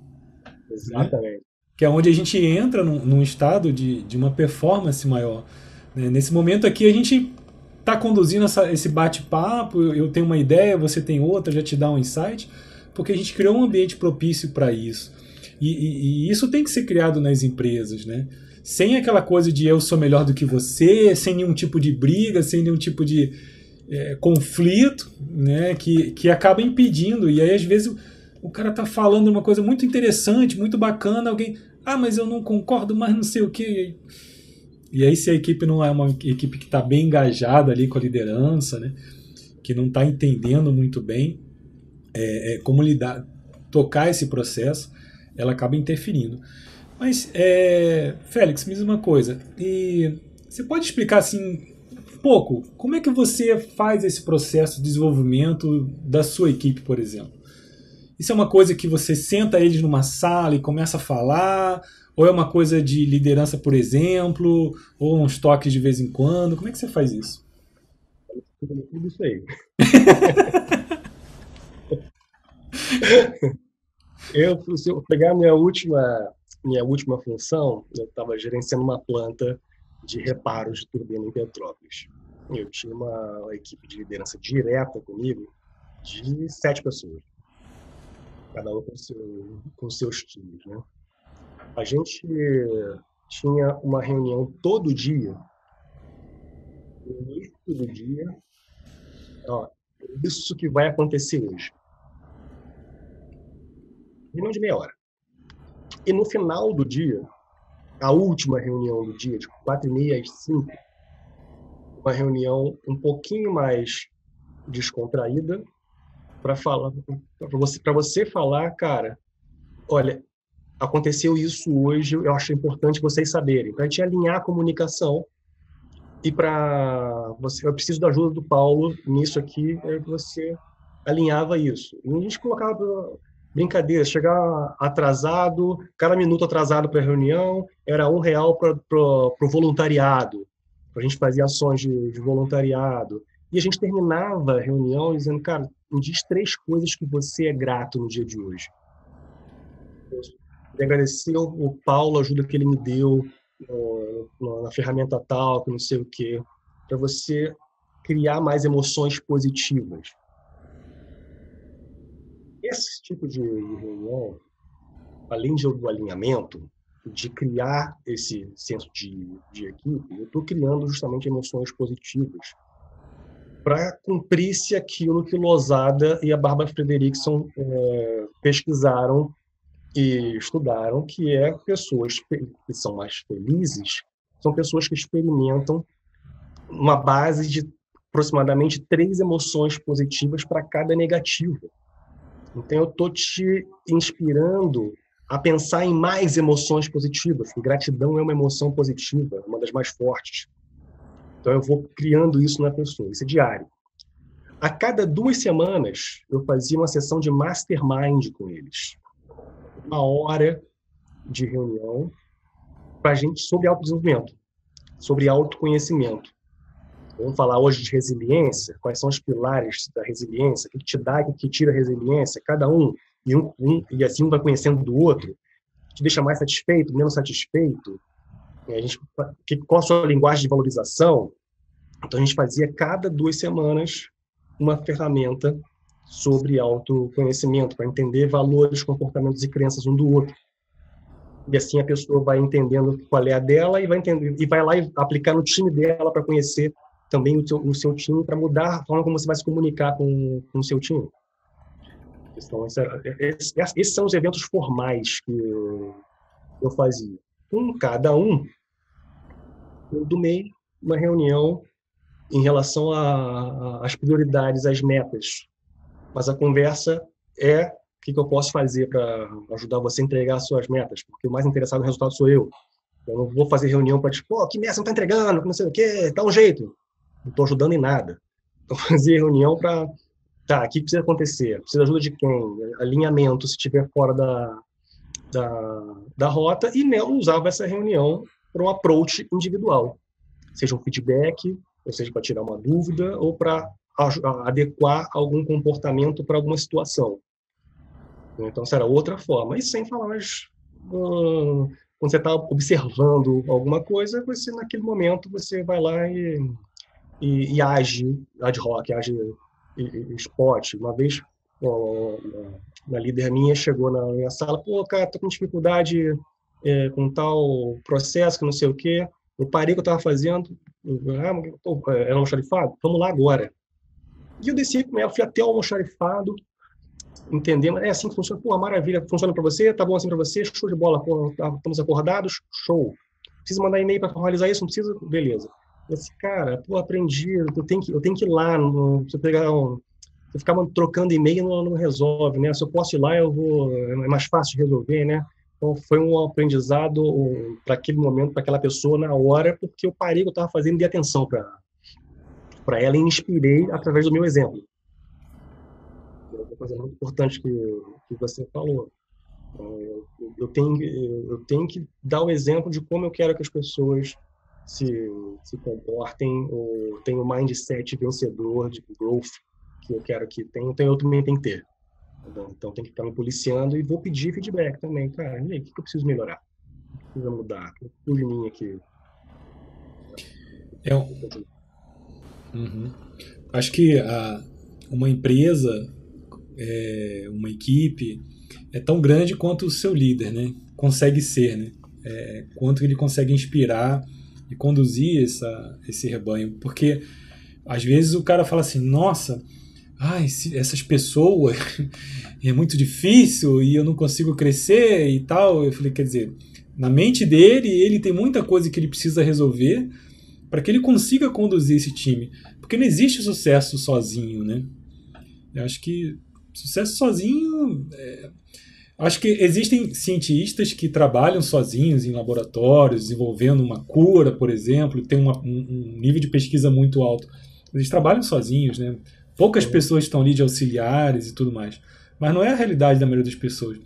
Exatamente. Né? Que é onde a gente entra num estado de uma performance maior. Né? Nesse momento aqui a gente está conduzindo esse bate-papo, eu tenho uma ideia, você tem outra, já te dá um insight, porque a gente criou um ambiente propício para isso. E isso tem que ser criado nas empresas, né? Sem aquela coisa de eu sou melhor do que você, sem nenhum tipo de briga, sem nenhum tipo de conflito, né? Que acaba impedindo. E aí, às vezes, o cara tá falando uma coisa muito interessante, muito bacana, alguém... Ah, mas eu não concordo, mas não sei o quê. E aí, se a equipe não é uma equipe que está bem engajada ali com a liderança, né? Que não está entendendo muito bem como lidar, tocar esse processo, ela acaba interferindo. Mas, Félix, me diz uma coisa. E você pode explicar assim um pouco como é que você faz esse processo de desenvolvimento da sua equipe, por exemplo? Isso é uma coisa que você senta eles numa sala e começa a falar? Ou é uma coisa de liderança, por exemplo? Ou uns toques de vez em quando? Como é que você faz isso? Tudo isso aí. Se eu pegar minha última função, eu estava gerenciando uma planta de reparos de turbina em Petrópolis. Eu tinha uma equipe de liderança direta comigo de 7 pessoas, cada um com seus times, né? A gente tinha uma reunião todo dia, no início do dia, ó, isso que vai acontecer hoje. Reunião de meia hora. E no final do dia, a última reunião do dia, de 4h30 às 5, uma reunião um pouquinho mais descontraída, para falar, para você falar, cara, olha, aconteceu isso hoje, eu acho importante vocês saberem, para a gente alinhar a comunicação e para você, eu preciso da ajuda do Paulo nisso aqui, você alinhava isso. E a gente colocava brincadeira, chegar atrasado, cada minuto atrasado para a reunião era R$ 1 para o voluntariado, a gente fazia ações de voluntariado. E a gente terminava a reunião dizendo, cara, me diz 3 coisas que você é grato no dia de hoje. Eu agradecer o Paulo, a ajuda que ele me deu na ferramenta tal, que não sei o quê, para você criar mais emoções positivas. Esse tipo de reunião, além do alinhamento, de criar esse senso de equipe, eu estou criando justamente emoções positivas para cumprir-se aquilo que Losada e a Bárbara Fredrickson pesquisaram e estudaram, que é pessoas que são mais felizes, são pessoas que experimentam uma base de aproximadamente 3 emoções positivas para cada negativa. Então, eu estou te inspirando a pensar em mais emoções positivas, porque gratidão é uma emoção positiva, uma das mais fortes. Então, eu vou criando isso na pessoa, isso é diário. A cada 2 semanas, eu fazia uma sessão de mastermind com eles. 1 hora de reunião para a gente sobre autodesenvolvimento, sobre autoconhecimento. Vamos falar hoje de resiliência, quais são os pilares da resiliência, o que te dá, o que tira a resiliência, cada um, e assim um vai conhecendo do outro, te deixa mais satisfeito, menos satisfeito, qual a sua linguagem de valorização. Então, a gente fazia cada 2 semanas uma ferramenta sobre autoconhecimento, para entender valores, comportamentos e crenças um do outro. E assim a pessoa vai entendendo qual é a dela e vai lá e aplicar no time dela para conhecer também o seu time, para mudar a forma como você vai se comunicar com o seu time. Então, esses são os eventos formais que eu fazia. Com cada um, eu domei uma reunião em relação às prioridades, às metas. Mas a conversa é o que eu posso fazer para ajudar você a entregar as suas metas, porque o mais interessado no resultado sou eu. Eu não vou fazer reunião para tipo, que meta você não está entregando, não sei o quê, dá um jeito. Não estou ajudando em nada. Então, fazer reunião para, o que precisa acontecer? Precisa de ajuda de quem? Alinhamento, se estiver fora da rota, e eu usava essa reunião para um approach individual, seja um feedback, ou seja, para tirar uma dúvida, ou para adequar algum comportamento para alguma situação. Então, essa era outra forma. E sem falar, mas quando você está observando alguma coisa, você, naquele momento, você vai lá e age ad hoc, age spot. Uma vez, uma líder minha chegou na minha sala, cara, tô com dificuldade com tal processo, que não sei o quê. Eu parei o que eu estava fazendo, era um almoxarifado? Vamos lá agora. E eu desci com ela, fui até o almoxarifado, entendemos, é assim que funciona, maravilha, funciona para você, tá bom assim para você, show de bola, estamos acordados, show. Precisa mandar e-mail para formalizar isso, não precisa? Beleza. Eu disse, cara, aprendi, eu tenho que ir lá, se ficar trocando e-mail não resolve, né? Se eu posso ir lá, é mais fácil de resolver, né? Então, foi um aprendizado para aquele momento, para aquela pessoa na hora, porque eu parei o que eu estava fazendo e dei atenção para ela e inspirei através do meu exemplo. É uma coisa muito importante que você falou. Eu tenho que dar o exemplo de como eu quero que as pessoas se, se comportem, ou tenham o mindset vencedor de growth que eu quero que tenham, então eu também tenho que ter. Então tem que ficar me policiando e vou pedir feedback também. Cara, e aí, o que eu preciso melhorar? O que precisa mudar? O de mim aqui. É, acho que uma empresa, uma equipe, é tão grande quanto o seu líder, né? Consegue ser, né? Quanto ele consegue inspirar e conduzir esse rebanho. Porque às vezes o cara fala assim, nossa, essas pessoas é muito difícil e eu não consigo crescer e tal. Eu falei, quer dizer, na mente dele, ele tem muita coisa que ele precisa resolver para que ele consiga conduzir esse time. Porque não existe sucesso sozinho, né? Eu acho que sucesso sozinho... Acho que existem cientistas que trabalham sozinhos em laboratórios, desenvolvendo uma cura, por exemplo, tem um nível de pesquisa muito alto. Eles trabalham sozinhos, né? Poucas pessoas estão ali de auxiliares e tudo mais. Mas não é a realidade da maioria das pessoas.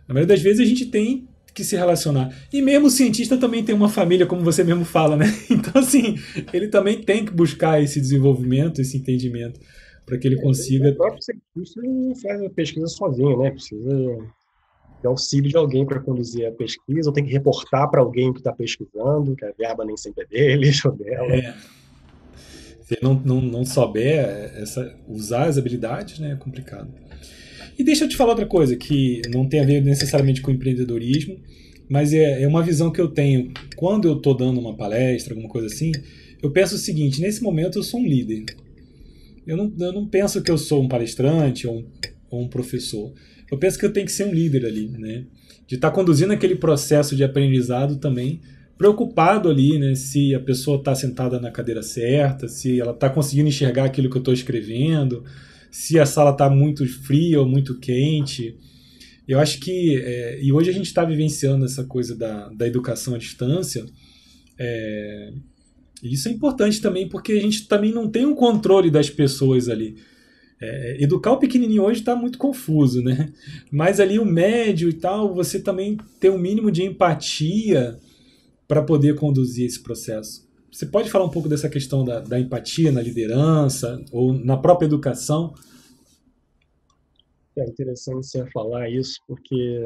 Na maioria das vezes a gente tem que se relacionar. E mesmo o cientista também tem uma família, como você mesmo fala, né? Então, assim, ele também tem que buscar esse desenvolvimento, esse entendimento, para que ele consiga... O próprio cientista não faz a pesquisa sozinho, né? Precisa de auxílio de alguém para conduzir a pesquisa, ou tem que reportar para alguém que está pesquisando, que a verba nem sempre é dele ou dela. Se ele não souber usar as habilidades, né, é complicado. E deixa eu te falar outra coisa, que não tem a ver necessariamente com empreendedorismo, mas é uma visão que eu tenho. Quando eu estou dando uma palestra, alguma coisa assim, eu penso o seguinte, nesse momento eu sou um líder. Eu não penso que eu sou um palestrante ou um professor. Eu penso que eu tenho que ser um líder ali, né? De estar conduzindo aquele processo de aprendizado também, preocupado ali, né? Se a pessoa está sentada na cadeira certa, se ela está conseguindo enxergar aquilo que eu estou escrevendo, se a sala está muito fria ou muito quente. Eu acho que... e hoje a gente está vivenciando essa coisa da educação à distância. E isso é importante também, porque a gente também não tem um controle das pessoas ali. Educar o pequenininho hoje está muito confuso, né? Mas ali o médio e tal, você também tem um mínimo de empatia para poder conduzir esse processo. Você pode falar um pouco dessa questão da empatia na liderança ou na própria educação? É interessante você falar isso, porque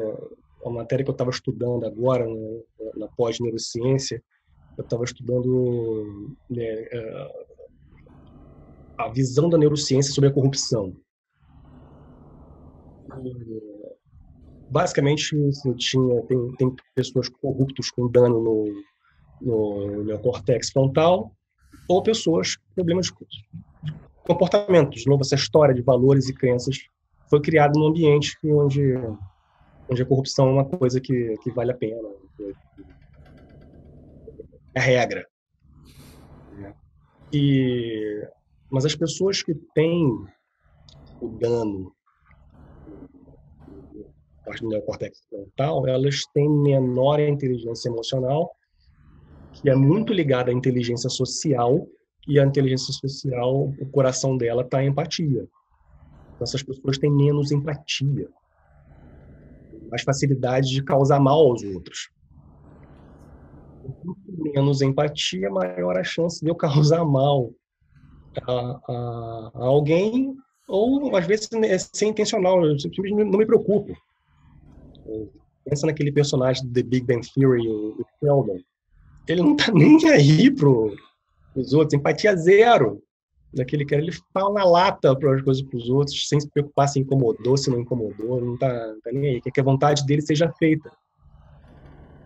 a matéria que eu estava estudando agora, na pós-neurociência, eu estava estudando, né, a visão da neurociência sobre a corrupção. Basicamente, tem pessoas corruptas com dano no neocórtex frontal, ou pessoas com problemas de comportamento. De novo, essa história de valores e crenças foi criada num ambiente onde a corrupção é uma coisa que vale a pena, é a regra. Mas as pessoas que têm o dano parte do neocórtex frontal, elas têm menor inteligência emocional, que é muito ligada à inteligência social, e a inteligência social, o coração dela está em empatia. Então, essas pessoas têm menos empatia, mais facilidade de causar mal aos outros. Menos empatia, maior a chance de eu causar mal a alguém, ou às vezes sem intencional, eu simplesmente não me preocupo. Pensa naquele personagem do The Big Bang Theory, o Sheldon. Ele não tá nem aí pros outros, empatia zero. Daquele cara, ele fala na lata para as coisas pros outros, sem se preocupar se incomodou, se não incomodou, não tá nem aí. Quer que a vontade dele seja feita.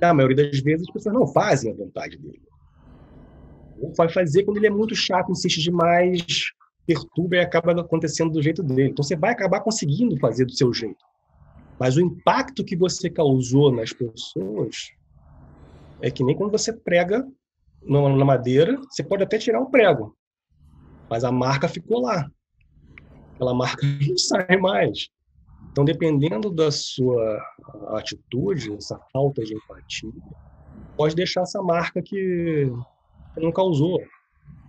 Na maioria das vezes, as pessoas não fazem a vontade dele. Ou vai fazer quando ele é muito chato, insiste demais, perturba e acaba acontecendo do jeito dele. Então você vai acabar conseguindo fazer do seu jeito. Mas o impacto que você causou nas pessoas é que nem quando você prega na madeira, você pode até tirar o prego, mas a marca ficou lá. Aquela marca não sai mais. Então, dependendo da sua atitude, essa falta de empatia, pode deixar essa marca que não causou.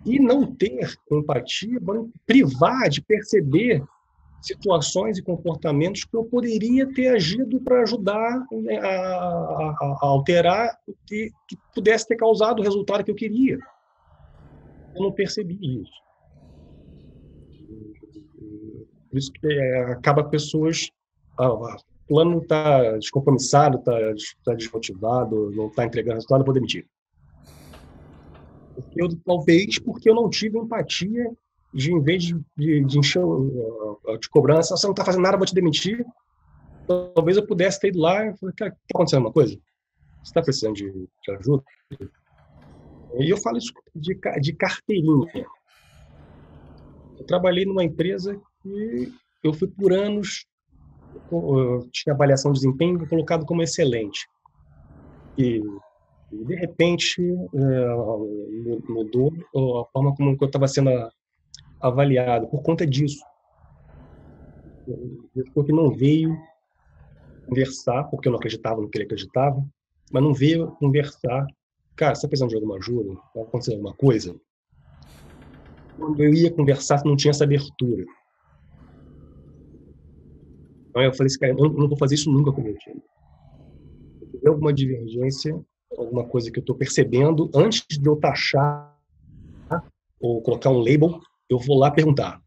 E não ter empatia vai privar de perceber situações e comportamentos que eu poderia ter agido para ajudar a alterar que pudesse ter causado o resultado que eu queria. Eu não percebi isso. Por isso que acaba pessoas... o plano está descompromissado, está desmotivado, não está entregando resultado, eu vou demitir. Talvez porque eu não tive empatia de, em vez de encher de cobrança, você não está fazendo nada, vou te demitir. Talvez eu pudesse ter ido lá e falar, cara, está acontecendo uma coisa? Você está precisando de ajuda? E eu falo isso de carteirinha. Eu trabalhei numa empresa que eu fui por anos, eu tinha avaliação de desempenho colocado como excelente. E de repente, mudou a forma como eu estava sendo avaliado por conta disso. Porque não veio conversar, porque eu não acreditava no que ele acreditava, mas não veio conversar. Cara, você está precisando de alguma ajuda? Está acontecendo alguma coisa? Quando eu ia conversar, não tinha essa abertura. Então eu falei assim, cara, eu não vou fazer isso nunca com o meu time. Se tiver alguma divergência, alguma coisa que eu estou percebendo, antes de eu taxar ou colocar um label, eu vou lá perguntar.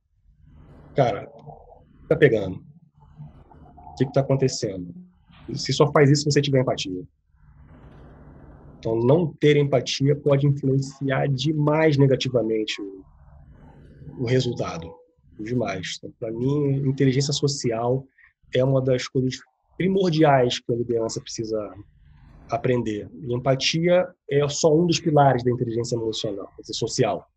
Cara, o que tá pegando? O que está acontecendo? Se só faz isso se você tiver empatia. Então, não ter empatia pode influenciar demais negativamente o resultado. Demais. Então, para mim, inteligência social é uma das coisas primordiais que a liderança precisa aprender. E empatia é só um dos pilares da inteligência emocional, social.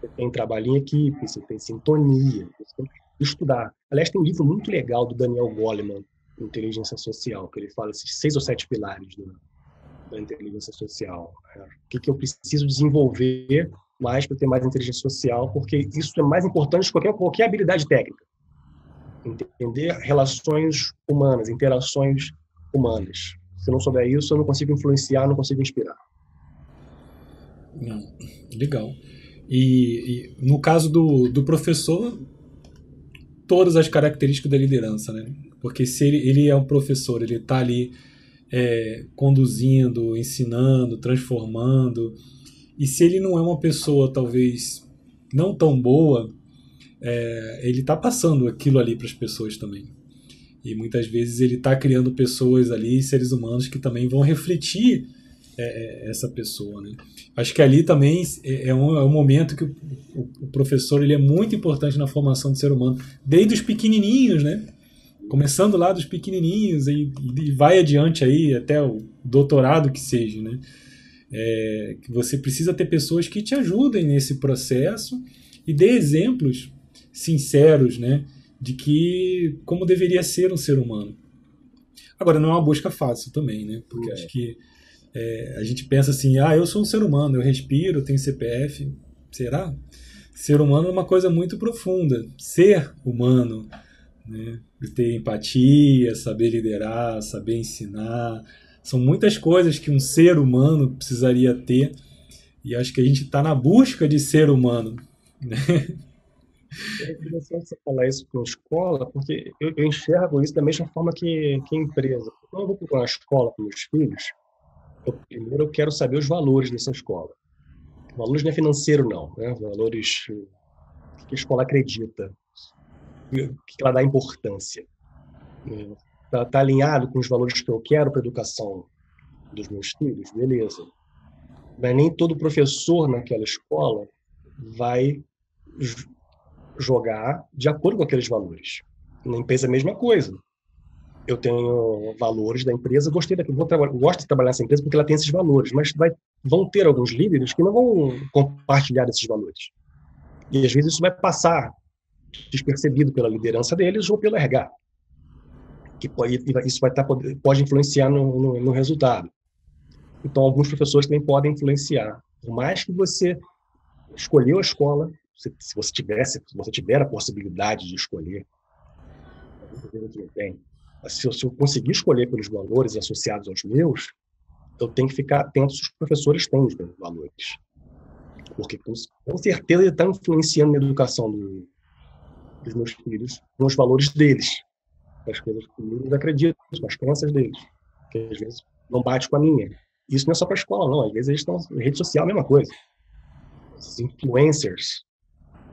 Você tem trabalho em equipe, você tem sintonia, você tem que estudar. Aliás, tem um livro muito legal do Daniel Goleman, Inteligência Social, que ele fala esses 6 ou 7 pilares da inteligência social. O que eu preciso desenvolver mais para ter mais inteligência social, porque isso é mais importante que qualquer habilidade técnica. Entender relações humanas, interações humanas. Se eu não souber isso, eu não consigo influenciar, não consigo inspirar. Legal. E no caso do professor, todas as características da liderança, né? Porque se ele é um professor, ele está ali conduzindo, ensinando, transformando, e se ele não é uma pessoa talvez não tão boa, ele está passando aquilo ali para as pessoas também. E muitas vezes ele está criando pessoas ali, seres humanos, que também vão refletir essa pessoa, né? Acho que ali também é um momento que o professor ele é muito importante na formação do ser humano, desde os pequenininhos, né? Começando lá dos pequenininhos e vai adiante aí até o doutorado que seja, né? Que você precisa ter pessoas que te ajudem nesse processo e dê exemplos sinceros, né? De que como deveria ser um ser humano. Agora, não é uma busca fácil também, né? Porque acho que a gente pensa assim, eu sou um ser humano, eu respiro, eu tenho CPF. Será? Ser humano é uma coisa muito profunda. Ser humano, né? Ter empatia, saber liderar, saber ensinar. São muitas coisas que um ser humano precisaria ter. E acho que a gente está na busca de ser humano, né? É interessante você falar isso com a escola, porque eu enxergo isso da mesma forma que empresa. Quando eu vou para uma escola com meus filhos, primeiro eu quero saber os valores dessa escola. Valores não é financeiro, não, né? Valores que a escola acredita, que ela dá importância. Está alinhado com os valores que eu quero para a educação dos meus filhos? Beleza. Mas nem todo professor naquela escola vai jogar de acordo com aqueles valores. Na empresa é a mesma coisa. Eu tenho valores da empresa, gosto de trabalhar nessa empresa porque ela tem esses valores, mas vão ter alguns líderes que não vão compartilhar esses valores. E às vezes isso vai passar despercebido pela liderança deles ou pelo RH. Isso pode influenciar no resultado. Então, alguns professores também podem influenciar. Por mais que você escolheu a escola, se você tiver a possibilidade de escolher, que não tem. Se eu conseguir escolher pelos valores associados aos meus, eu tenho que ficar atento se os professores têm os mesmos valores. Porque, com certeza, ele está influenciando na educação dos meus filhos, nos valores deles, as coisas que eles acreditam, as crenças deles, que às vezes não bate com a minha. Isso não é só para a escola, não. Às vezes eles estão na rede social, a mesma coisa. Os influencers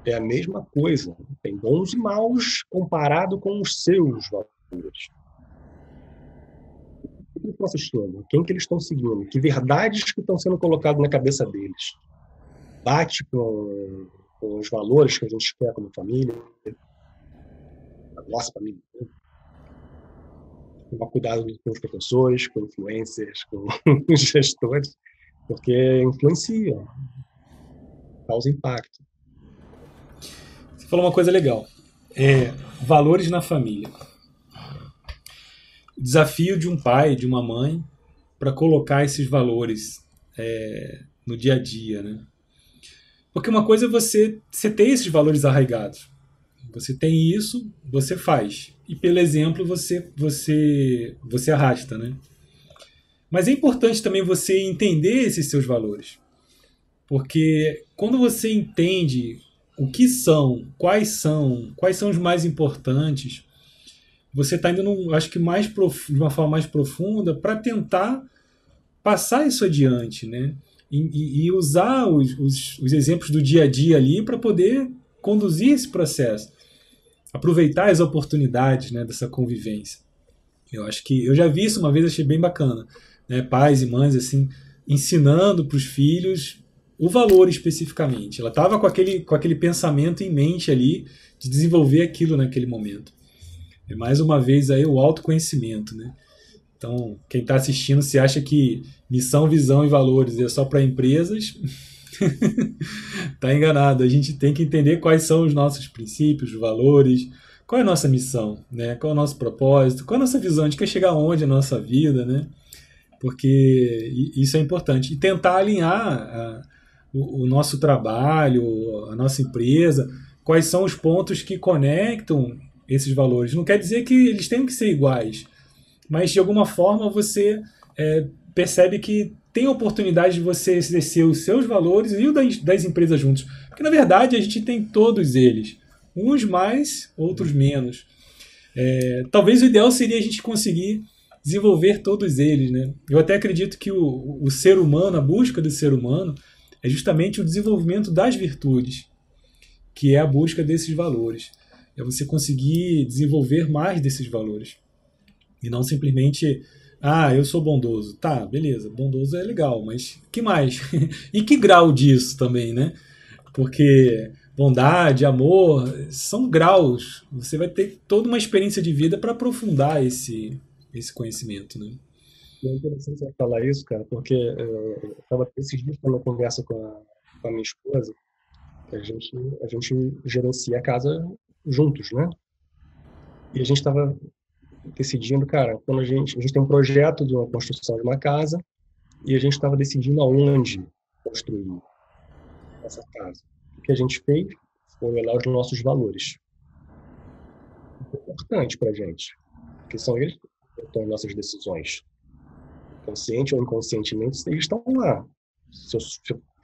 é a mesma coisa. Tem bons e maus comparado com os seus valores. O que eles estão assistindo? Quem que eles estão seguindo? Que verdades que estão sendo colocadas na cabeça deles? Bate com os valores que a gente quer como família, a nossa família. Tomar cuidado com os professores, com influencers, com os gestores, porque influencia, causa impacto. Você falou uma coisa legal. Valores na família. O desafio de um pai, de uma mãe, para colocar esses valores no dia a dia, né? Porque uma coisa é você ter esses valores arraigados. Você tem isso, você faz. E pelo exemplo você arrasta, né? Mas é importante também você entender esses seus valores. Porque quando você entende o que são, quais são os mais importantes, você está indo, acho que de uma forma mais profunda para tentar passar isso adiante, né? E usar os exemplos do dia a dia ali para poder conduzir esse processo. Aproveitar as oportunidades, né, dessa convivência. Eu acho que eu já vi isso uma vez, achei bem bacana, né? Pais e mães assim ensinando para os filhos o valor especificamente. Ela estava com aquele pensamento em mente ali de desenvolver aquilo naquele momento. É mais uma vez aí o autoconhecimento, né? Então, quem está assistindo, se acha que missão, visão e valores é só para empresas, está enganado. A gente tem que entender quais são os nossos princípios, valores, qual é a nossa missão, né? Qual é o nosso propósito, qual é a nossa visão, a gente quer chegar aonde na nossa vida, né? Porque isso é importante. E tentar alinhar o nosso trabalho, a nossa empresa, quais são os pontos que conectam esses valores. Não quer dizer que eles tenham que ser iguais, mas de alguma forma você percebe que tem a oportunidade de você exercer os seus valores e o das empresas juntos. Porque na verdade a gente tem todos eles, uns mais, outros menos. Talvez o ideal seria a gente conseguir desenvolver todos eles, né? Eu até acredito que o ser humano, a busca do ser humano, é justamente o desenvolvimento das virtudes, que é a busca desses valores. É você conseguir desenvolver mais desses valores. E não simplesmente, eu sou bondoso. Tá, beleza, bondoso é legal, mas que mais? E que grau disso também, né? Porque bondade, amor, são graus. Você vai ter toda uma experiência de vida para aprofundar esse conhecimento, né? É interessante você falar isso, cara, porque eu estava esses dias quando eu converso com a minha esposa, que a gente gerencia a casa juntos, né? E a gente estava decidindo, cara, quando a gente tem um projeto de uma construção de uma casa e a gente estava decidindo aonde construir essa casa. O que a gente fez foi olhar os nossos valores. É importante para a gente, porque são eles que tomam nossas decisões. Consciente ou inconscientemente, eles estão lá. Se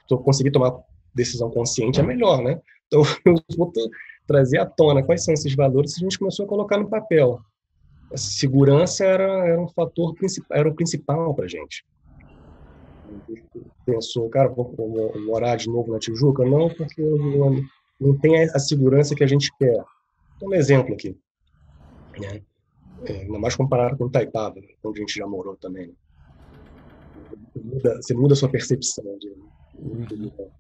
eu conseguir tomar decisão consciente, é melhor, né? Então, eu vou trazer à tona quais são esses valores que a gente começou a colocar no papel. A segurança era um fator principal, era o principal para a gente. Pensou, cara, vou morar de novo na Tijuca? Não, porque não tem a segurança que a gente quer. Então, um exemplo aqui, né? Ainda mais comparado com Itaipava, onde a gente já morou também. Você muda a sua percepção. Então,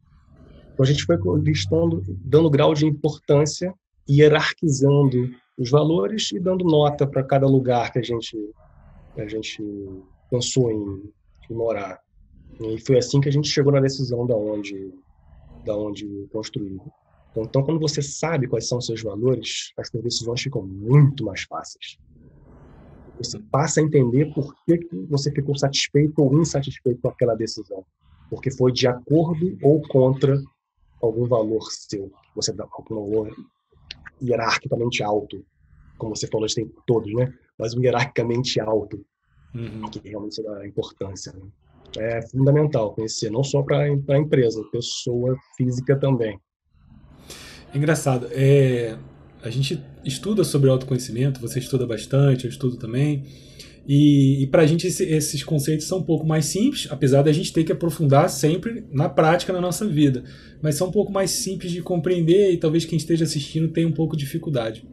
a gente foi listando, dando grau de importância, hierarquizando os valores e dando nota para cada lugar que a gente pensou em morar. E foi assim que a gente chegou na decisão da onde construir. Então, quando você sabe quais são os seus valores, as suas decisões ficam muito mais fáceis. Você passa a entender por que você ficou satisfeito ou insatisfeito com aquela decisão. Porque foi de acordo ou contra algum valor seu. Você dá algum valor hierarquicamente alto como você falou, a gente tem todos, né? Mas um hierarquicamente alto, Uhum. que realmente dá importância, né? É fundamental conhecer, não só para a empresa, pessoa física também. É engraçado. A gente estuda sobre autoconhecimento, você estuda bastante, eu estudo também. E para a gente esses conceitos são um pouco mais simples, apesar da gente ter que aprofundar sempre na prática na nossa vida. Mas são um pouco mais simples de compreender e talvez quem esteja assistindo tenha um pouco de dificuldade.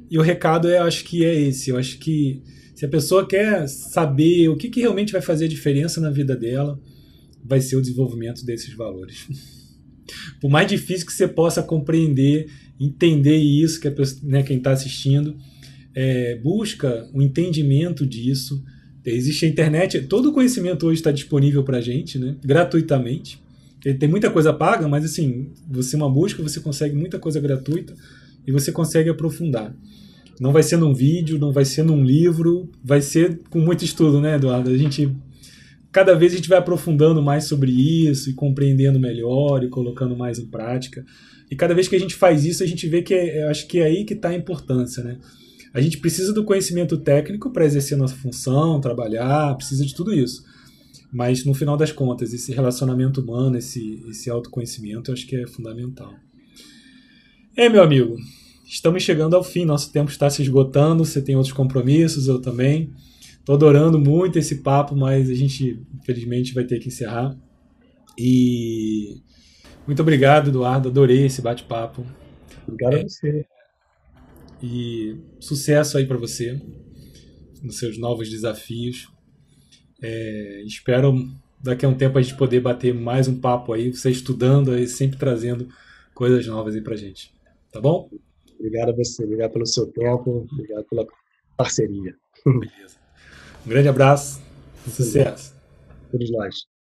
E o recado eu acho que é esse. Eu acho que se a pessoa quer saber o que realmente vai fazer a diferença na vida dela, vai ser o desenvolvimento desses valores. Por mais difícil que você possa compreender, entender isso, que né, quem está assistindo, busca o entendimento disso. Existe a internet, todo o conhecimento hoje está disponível para a gente, né, gratuitamente. Tem muita coisa paga, mas assim, você uma busca, você consegue muita coisa gratuita e você consegue aprofundar. Não vai ser num vídeo, não vai ser num livro, vai ser com muito estudo, né, Eduardo? Cada vez a gente vai aprofundando mais sobre isso e compreendendo melhor e colocando mais em prática. E cada vez que a gente faz isso, a gente vê que eu acho que é aí que está a importância, né? A gente precisa do conhecimento técnico para exercer nossa função, trabalhar, precisa de tudo isso. Mas no final das contas, esse relacionamento humano, esse autoconhecimento, eu acho que é fundamental. Meu amigo, estamos chegando ao fim, nosso tempo está se esgotando, você tem outros compromissos, eu também. Estou adorando muito esse papo, mas a gente, infelizmente, vai ter que encerrar. E muito obrigado, Eduardo, adorei esse bate-papo. Obrigado a você. E sucesso aí para você nos seus novos desafios. Espero daqui a um tempo a gente poder bater mais um papo aí, você estudando aí, sempre trazendo coisas novas aí pra gente. Tá bom? Obrigado a você. Obrigado pelo seu tempo. Obrigado pela parceria. Beleza. Um grande abraço. Excelente. Sucesso. Todos nós.